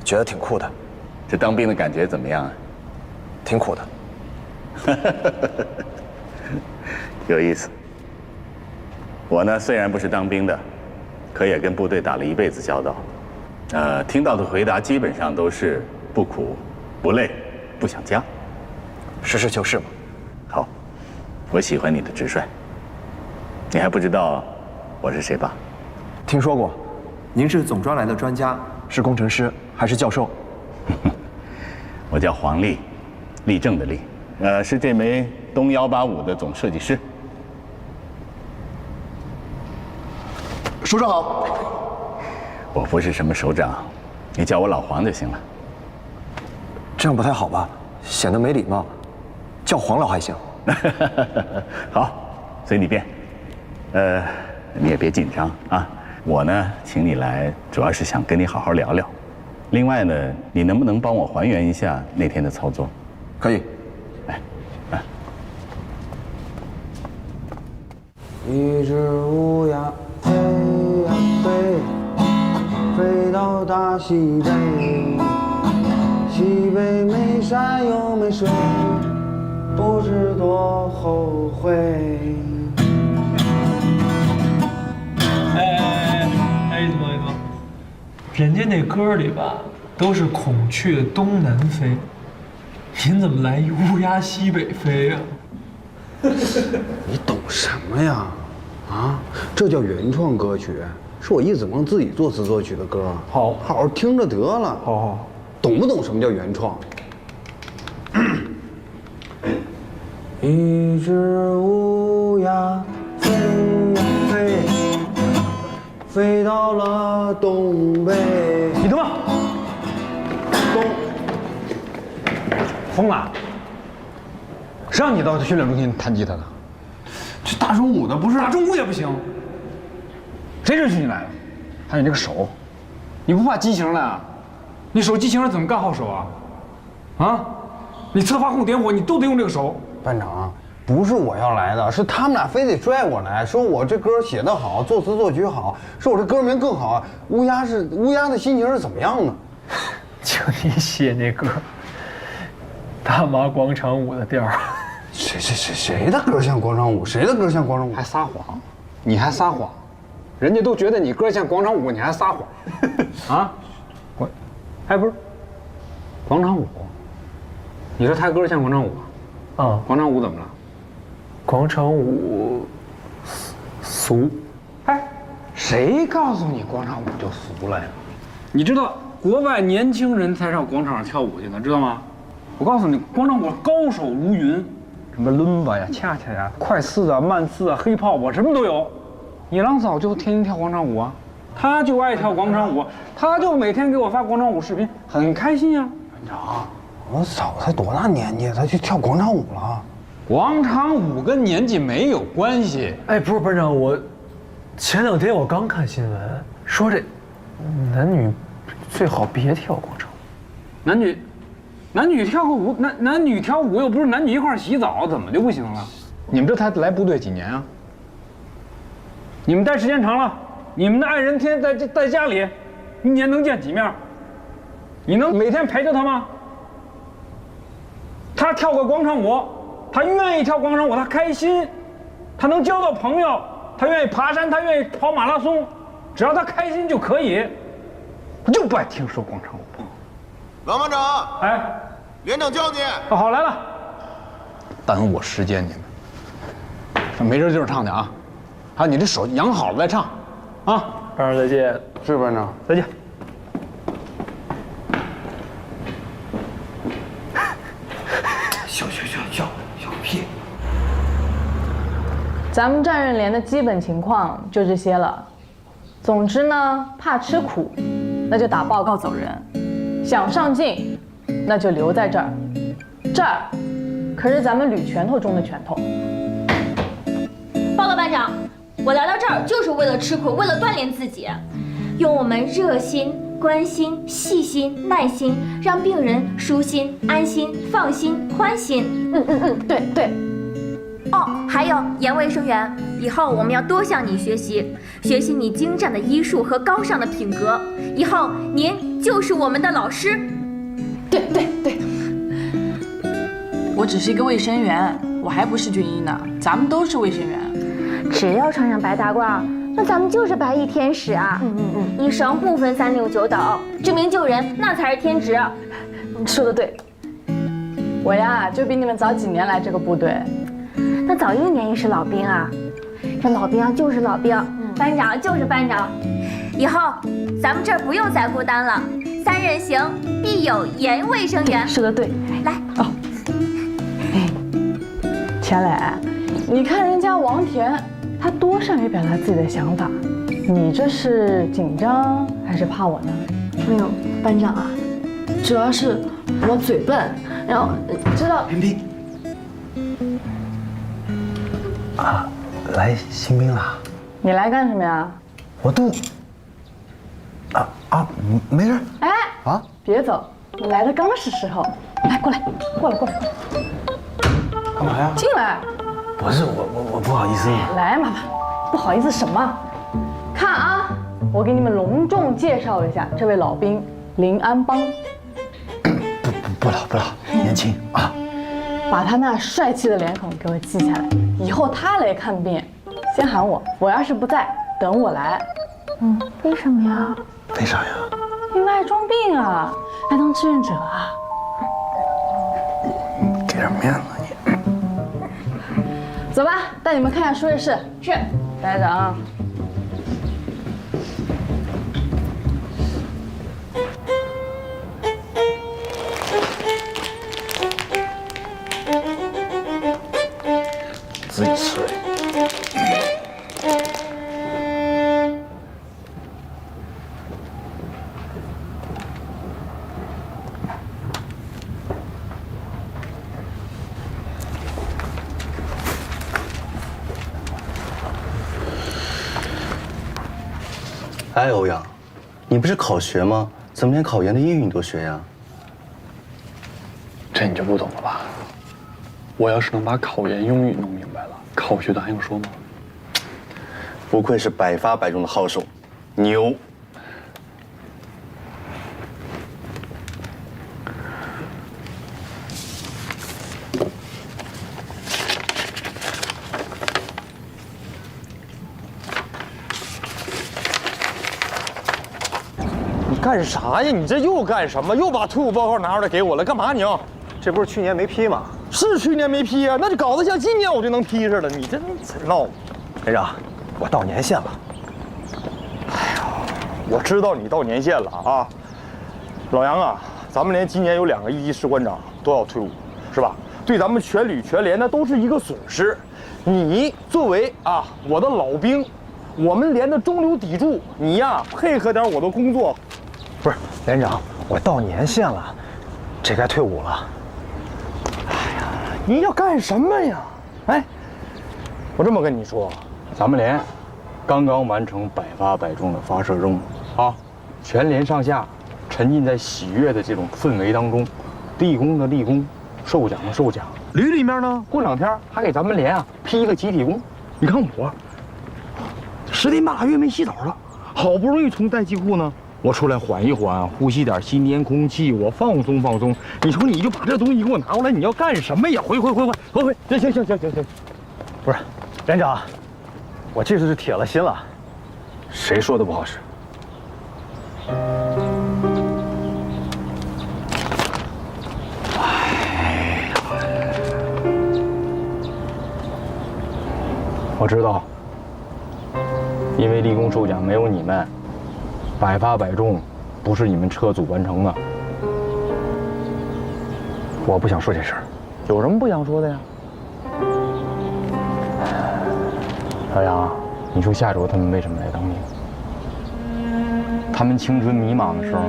觉得挺酷的。这当兵的感觉怎么样啊？挺苦的。有意思。我呢，虽然不是当兵的，可也跟部队打了一辈子交道。听到的回答基本上都是不苦、不累、不想家。实事求是嘛。好，我喜欢你的直率。你还不知道我是谁吧？听说过。您是总专来的专家？是工程师还是教授？我叫黄立，立正的立，是这枚东185的总设计师。首长好。我不是什么首长，你叫我老黄就行了。这样不太好吧？显得没礼貌。叫黄老还行。好，随你便。你也别紧张啊。我呢，请你来，主要是想跟你好好聊聊。另外呢，你能不能帮我还原一下那天的操作？可以。来，一只乌鸦飞呀飞，飞到大西北，西北没山又没水，不知多后悔。哎，怎么？人家那歌里吧都是孔雀东南飞，您怎么来一乌鸦西北飞呀？你懂什么呀？啊，这叫原创歌曲，是我叶子萌自己作词作曲的歌。好好听着得了。好，懂不懂什么叫原创？一只乌鸦飞呀飞，飞到了东北。你他妈疯了！谁让你到训练中心弹吉他的？这大中午的不是？大中午也不行。谁允许你来的？还有你这个手，你不怕畸形了啊？你手畸形了怎么干好手啊？啊？你侧发控点火，你都得用这个手。班长，不是我要来的，是他们俩非得拽我来，说我这歌写得好，作词作曲好，说我这歌名更好。乌鸦的心情是怎么样呢？就你写那歌，大妈广场舞的调儿。谁的歌像广场舞？谁的歌像广场舞？还撒谎，你还撒谎，人家都觉得你歌像广场舞，你还撒谎，啊？哎，不是，广场舞，你说他歌像广场舞啊？广场舞怎么了？广场舞俗。哎，谁告诉你广场舞就俗了呀？你知道国外年轻人才上广场上跳舞去呢，知道吗？我告诉你，广场舞高手如云。什么伦巴呀、恰恰呀、快四啊、慢四啊、黑泡泡什么都有。野狼早就天天跳广场舞啊，他就爱跳广场舞，他就每天给我发广场舞视频，很开心呀。班长，我嫂才多大年纪，他去跳广场舞了？广场舞跟年纪没有关系。哎，不是班长，我前2天我刚看新闻，说这男女最好别跳广场舞。男女跳个舞，男女跳舞又不是男女一块洗澡，怎么就不行了？你们这才来部队几年啊？你们待时间长了，你们的爱人天天在家里，一年能见几面？你能每天陪着他吗？他跳个广场舞，他愿意跳广场舞，他开心，他能交到朋友，他愿意爬山，他愿意跑马拉松，只要他开心就可以。我就不爱听说广场舞。王班长，哎，连长叫你。好，来了。耽误我时间，你们没人地儿唱去啊！啊，你这手养好了再唱，啊！班长再见。是班长，再见。小屁！咱们战刃连的基本情况就这些了。总之呢，怕吃苦，那就打报告走人；想上进，那就留在这儿。这儿可是咱们捋拳头中的拳头。报告班长，我来到这儿就是为了吃苦，为了锻炼自己，用我们热心、关心、细心、耐心，让病人舒心、安心、放心、欢心。对对。哦，还有严卫生员，以后我们要多向你学习，学习你精湛的医术和高尚的品格。以后您就是我们的老师。对对对。我只是一个卫生员，我还不是军医呢。咱们都是卫生员。只要穿上白大褂，那咱们就是白衣天使啊！医生不分3六9等，救命救人那才是天职。你说的对。我呀，就比你们早几年来这个部队。那早1年也是老兵啊，这老兵就是老兵，班长就是班长。以后咱们这儿不用再孤单了，3人行必有严卫生员。说的对，来哦。钱磊，你看人家王田，他多善于表达自己的想法，你这是紧张还是怕我呢？没有，班长啊，主要是我嘴笨，然后知道。平平。啊，来新兵了。你来干什么呀？我都。没事。哎，啊，别走，你来的刚是时候。来，过来。干嘛呀？进来。不是我不好意思。来嘛，不好意思什么？看啊，我给你们隆重介绍一下这位老兵林安邦。不老，年轻啊。把他那帅气的脸孔给我记下来，以后他来看病，先喊我。我要是不在，等我来。为什么呀？为啥呀？因为爱装病啊，爱当志愿者啊。给点面子你。走吧，带你们看下输液室。是，待着啊。自己吃。哎，欧阳，你不是考学吗？怎么连考研的英语你都学呀？这你就不懂了吧？我要是能把考研英语弄明白了，考学的还用说吗？不愧是百发百中的好手，牛！你干啥呀？你这又干什么？又把退伍报告拿出来给我了？干嘛你？这不是去年没批吗？是去年没批啊，那就搞得像今年我就能批似的。你这闹！连长，我到年限了。哎呀，我知道你到年限了啊。老杨啊，咱们连今年有2个1级士官长都要退伍，是吧？对咱们全旅全连那都是一个损失。你作为我的老兵，我们连的中流砥柱，你呀配合点我的工作。不是连长，我到年限了，这该退伍了。你要干什么呀？哎，我这么跟你说，咱们连刚刚完成百发百中的发射任务啊，全连上下沉浸在喜悦的这种氛围当中，立功的立功，受奖的受奖。旅里面呢，过2天还给咱们连批一个集体功。你看我10天8个月没洗澡了，好不容易从代气库呢。我出来缓一缓，呼吸点新鲜空气，我放松放松。你说你就把这东西给我拿过来，你要干什么呀？回！行。不是，连长，我这次是铁了心了，谁说的不好使？我知道，因为立功受奖没有你们。百发百中，不是你们车组完成的。我不想说这事儿，有什么不想说的呀？老杨，你说夏卓他们为什么来当兵？他们青春迷茫的时候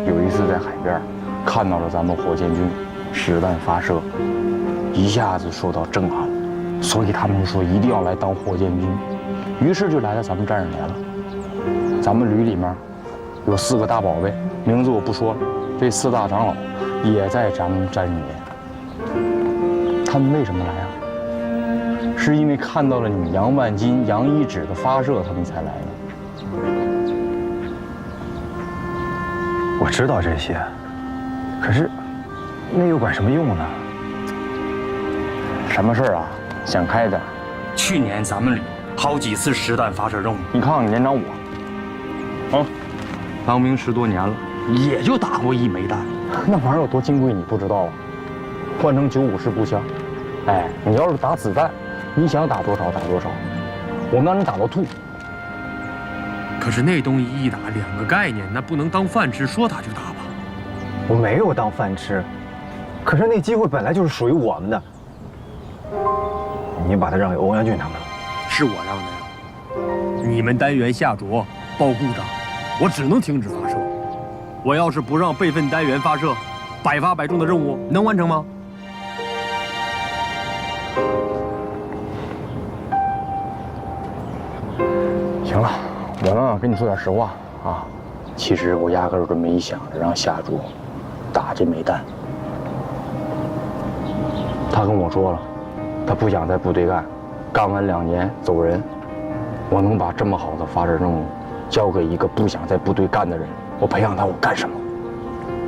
有一次在海边看到了咱们火箭军实弹发射，一下子受到震撼，所以他们说一定要来当火箭军，于是就来了咱们战士连了。咱们旅里面有4个大宝贝，名字我不说了，这4大长老也在咱们战士连。他们为什么来啊？是因为看到了你杨万金、杨一指的发射，他们才来的。我知道这些，可是那又管什么用呢？什么事儿啊？想开点。去年咱们旅好几次实弹发射任务，你看看你连长我，啊，当兵10多年了，也就打过1枚弹，那玩意儿有多金贵你不知道啊？换成954步枪，哎，你要是打子弹，你想打多少打多少，我们让人打到吐。可是那东西一打2个概念，那不能当饭吃，说打就打吧。我没有当饭吃，可是那机会本来就是属于我们的。你把它让给欧阳俊他们了，是我让的呀。你们单元下着报故障，我只能停止发射。我要是不让备份单元发射，百发百中的任务能完成吗？行了，我呢跟你说点实话啊，其实我压根儿就没想着让夏卓打这枚弹。他跟我说了，他不想在部队干，干完2年走人。我能把这么好的发射任务交给一个不想在部队干的人，我培养他我干什么？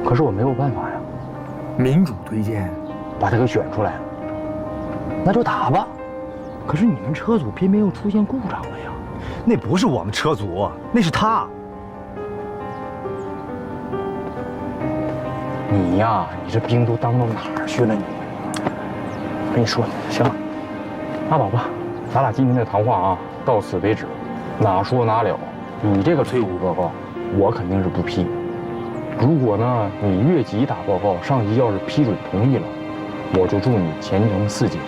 可是我没有办法呀。民主推荐，把他给选出来了，那就打吧。可是你们车组偏偏又出现故障了呀。那不是我们车组，那是他。你呀，你这兵都当到哪儿去了你？我跟你说，行了，拉倒吧，咱俩今天的谈话啊，到此为止，哪说哪了。你这个退伍报告，我肯定是不批。如果呢，你越级打报告，上级要是批准同意了，我就祝你前程似锦。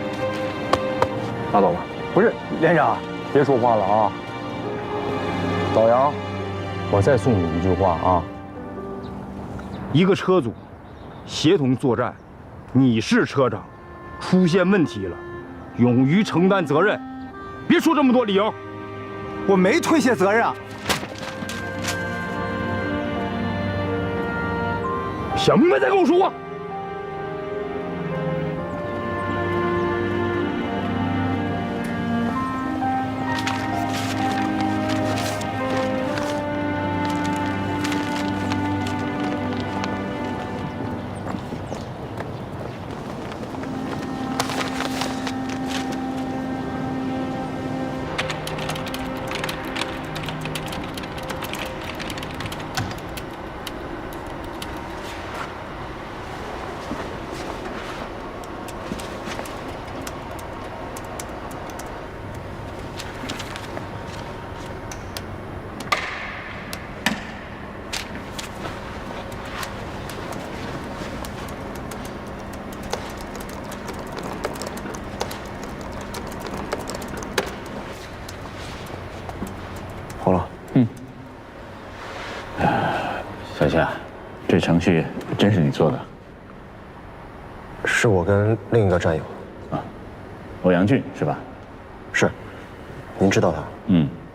拉倒吧。不是连长，别说话了啊。老杨，我再送你一句话啊：一个车组协同作战，你是车长，出现问题了，勇于承担责任，别说这么多理由。我没推卸责任啊。想明白再跟我说话。好了。小夏，这程序真是你做的？是我跟另一个战友。啊，欧阳俊是吧？是。您知道他？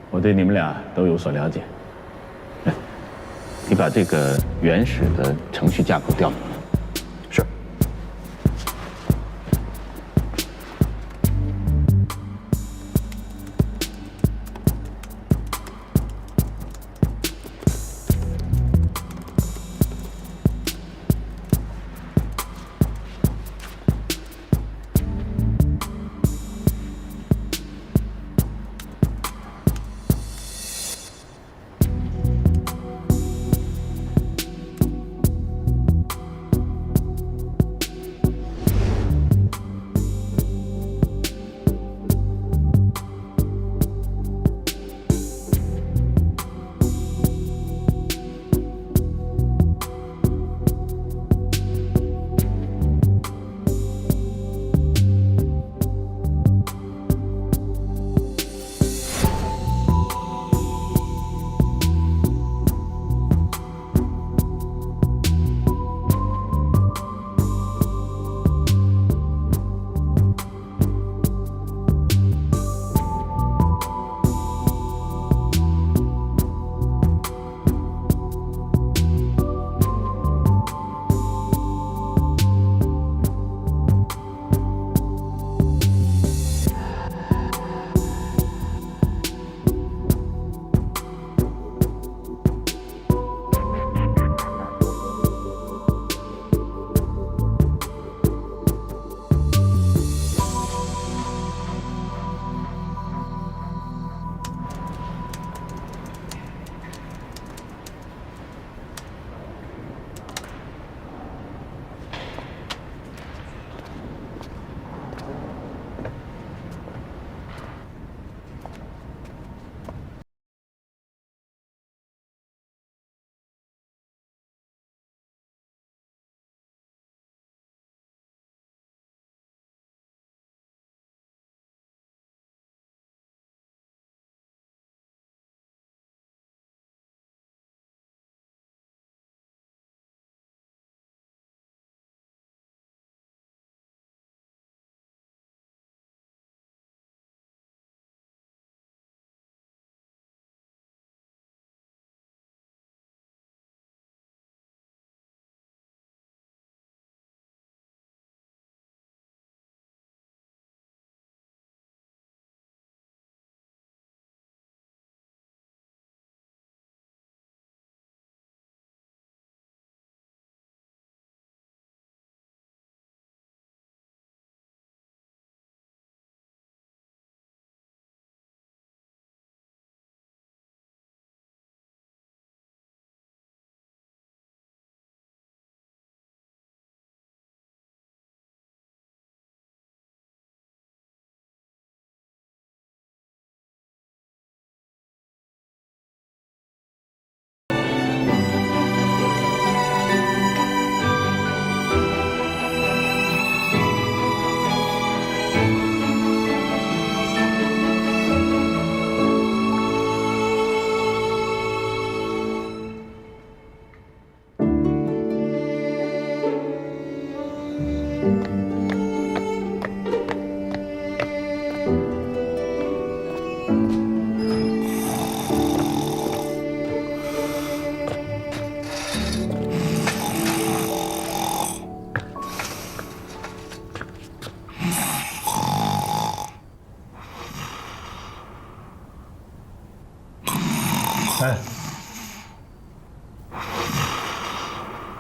我对你们俩都有所了解。你把这个原始的程序架构调出来。是。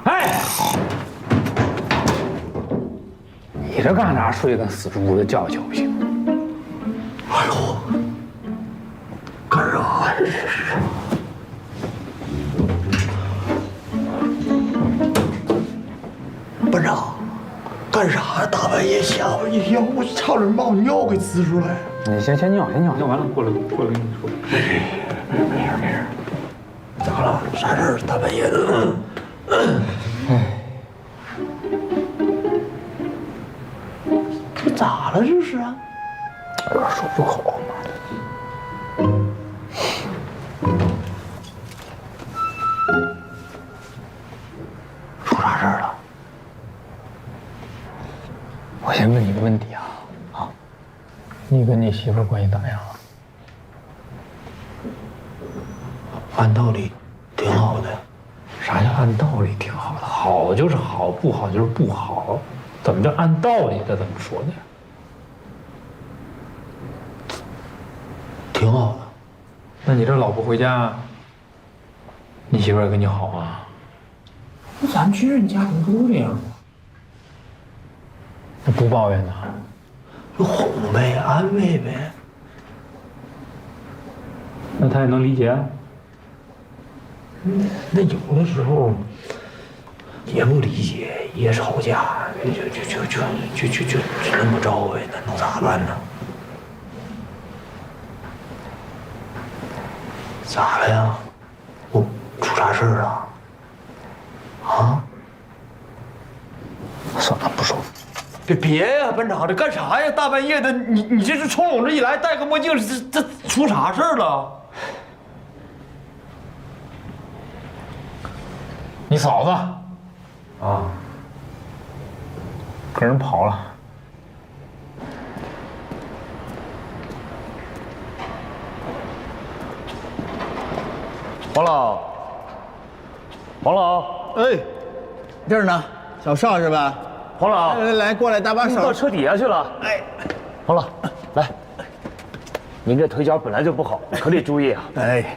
哎，你这干啥睡跟死猪的觉不行？哎呦，干啥这是？班长，干啥呀？大半夜吓我一跳，我差点把我尿给滋出来。你先尿完了过来跟你说。没事。咋了？啥事儿？大半夜的。这咋了？这是啊？有点说不出口。出啥事儿了？我先问你个问题啊，你跟你媳妇关系咋样？按道理挺好的。啥叫按道理挺好的？好就是好，不好就是不好。怎么叫按道理？这怎么说的？挺好的。那你这老不回家，你媳妇儿也跟你好啊？那咱去人家不都这样吗？那不抱怨呢？就哄呗，安慰呗。那他也能理解啊？那有的时候也不理解，也吵架，就那么着呗，那能咋办呢？咋了呀？我出啥事儿了？啊？算了，不说。别呀，班长，这干啥呀？大半夜的，你这是冲我这一来，戴个墨镜，这出啥事儿了？你嫂子啊，跟人跑了。黄老，哎，这儿呢，小邵是吧？黄老，来过来搭把手。到车底下去了。哎，黄老，来，您这腿脚本来就不好，可得注意啊。哎，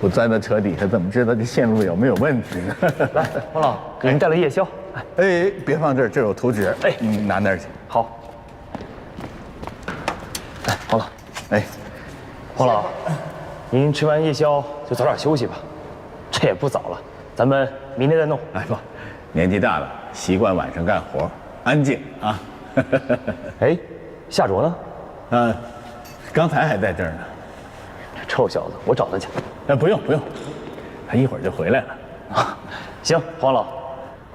我钻到车底下，怎么知道这线路有没有问题呢？来，黄老，给您带了夜宵。哎，别放这儿，这有图纸。哎，你拿那儿去。好。来，黄老，哎，黄老，您吃完夜宵就早点休息吧，这也不早了，咱们明天再弄。哎不，年纪大了，习惯晚上干活，安静啊。哎，夏卓呢？刚才还在这儿呢。这臭小子，我找他去。不用，他一会儿就回来了。啊，行，黄老，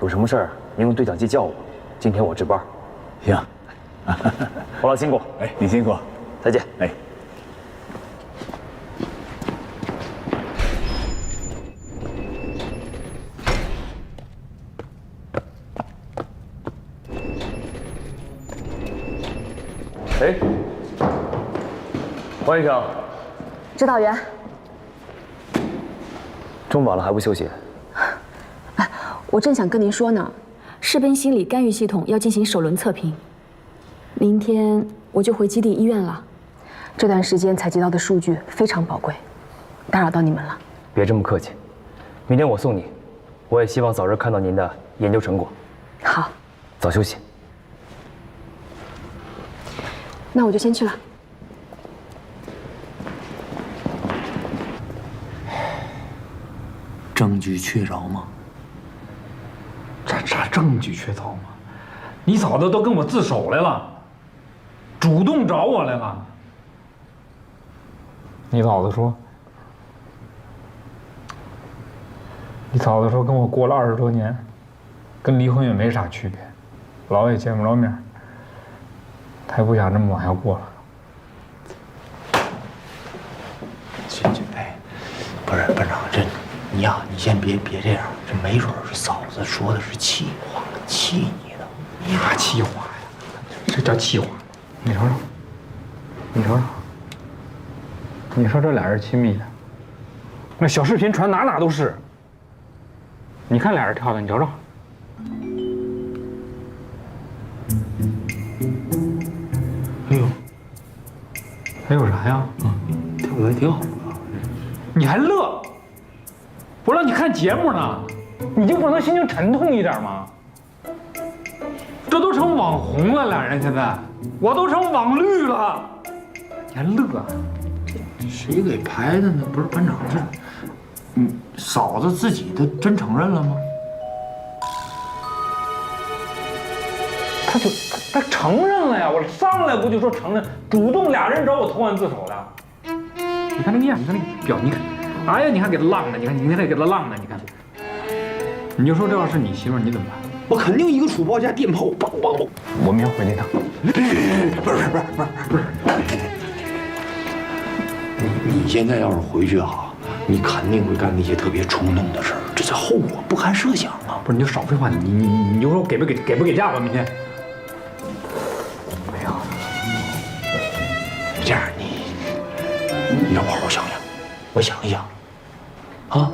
有什么事儿您用对讲机叫我，今天我值班。行，黄老辛苦。哎，你辛苦，再见。哎。哎，黄医生，指导员，这么晚了还不休息？我正想跟您说呢，士兵心理干预系统要进行首轮测评，明天我就回基地医院了。这段时间采集到的数据非常宝贵，打扰到你们了。别这么客气，明天我送你，我也希望早日看到您的研究成果。好，早休息。那我就先去了。证据确凿吗？啥证据确凿吗？你嫂子都跟我自首来了，主动找我来了。你嫂子说跟我过了20多年，跟离婚也没啥区别，老也见不着面，她也不想这么往下过了。哎，不是班长，这你呀，你先别这样，这没准是嫂子说的是气话，气你的。啥气话呀？这叫气话。你瞅瞅，你说这俩人亲密的，那小视频传哪都是。你看俩人跳的，你瞅瞅。哎呦，还有啥呀？跳的还挺好的。你还乐？我让你看节目呢，你就不能心情沉痛一点吗？这都成网红了，俩人现在，我都成网绿了，你还乐？谁给拍的呢？不是班长，这，嫂子自己的真承认了吗？他承认了呀！我上来不就说承认，主动俩人找我投案自首的。你看那个样，你看那个表，你看，哎呀，你看给他浪的，你看给他浪的，你看。你就说这要是你媳妇儿，你怎么办？我肯定一个楚包加电炮，梆梆梆。我们要回那趟。不是。你现在要是回去啊，你肯定会干那些特别冲动的事儿，这叫后果不堪设想啊！不是，你就少废话，你就说给不给假吧，明天。没有。这样你让我好好想想，我想一想，啊。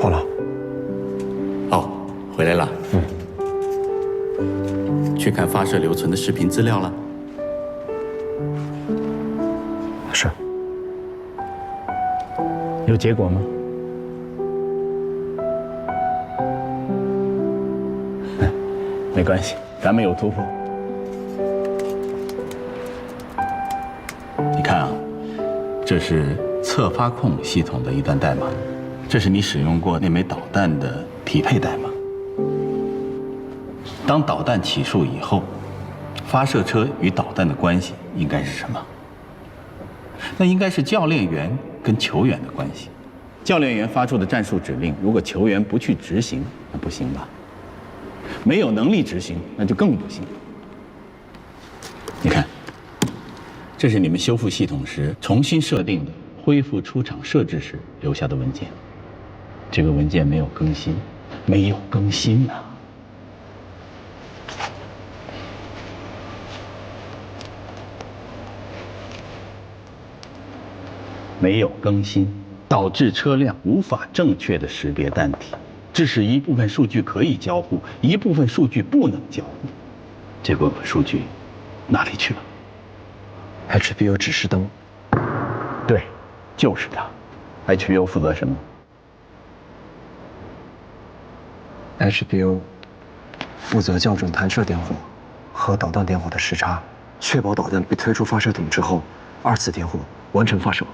好了。哦，回来了。去看发射留存的视频资料了。是。有结果吗？没关系，咱们有突破。你看啊，这是侧发控系统的一段代码。这是你使用过那枚导弹的匹配代码。当导弹起数以后，发射车与导弹的关系应该是什么？那应该是教练员跟球员的关系。教练员发出的战术指令，如果球员不去执行，那不行吧？没有能力执行，那就更不行。你看，这是你们修复系统时重新设定的恢复出厂设置时留下的文件。这个文件没有更新，没有更新呐。没有更新，导致车辆无法正确的识别弹体，致使一部分数据可以交互，一部分数据不能交互。这部分数据哪里去了 ？HBO 指示灯。对，就是它。HBO 负责什么？HBO 负责校准弹射点火和导弹点火的时差，确保导弹被推出发射顶之后，2次点火完成发射。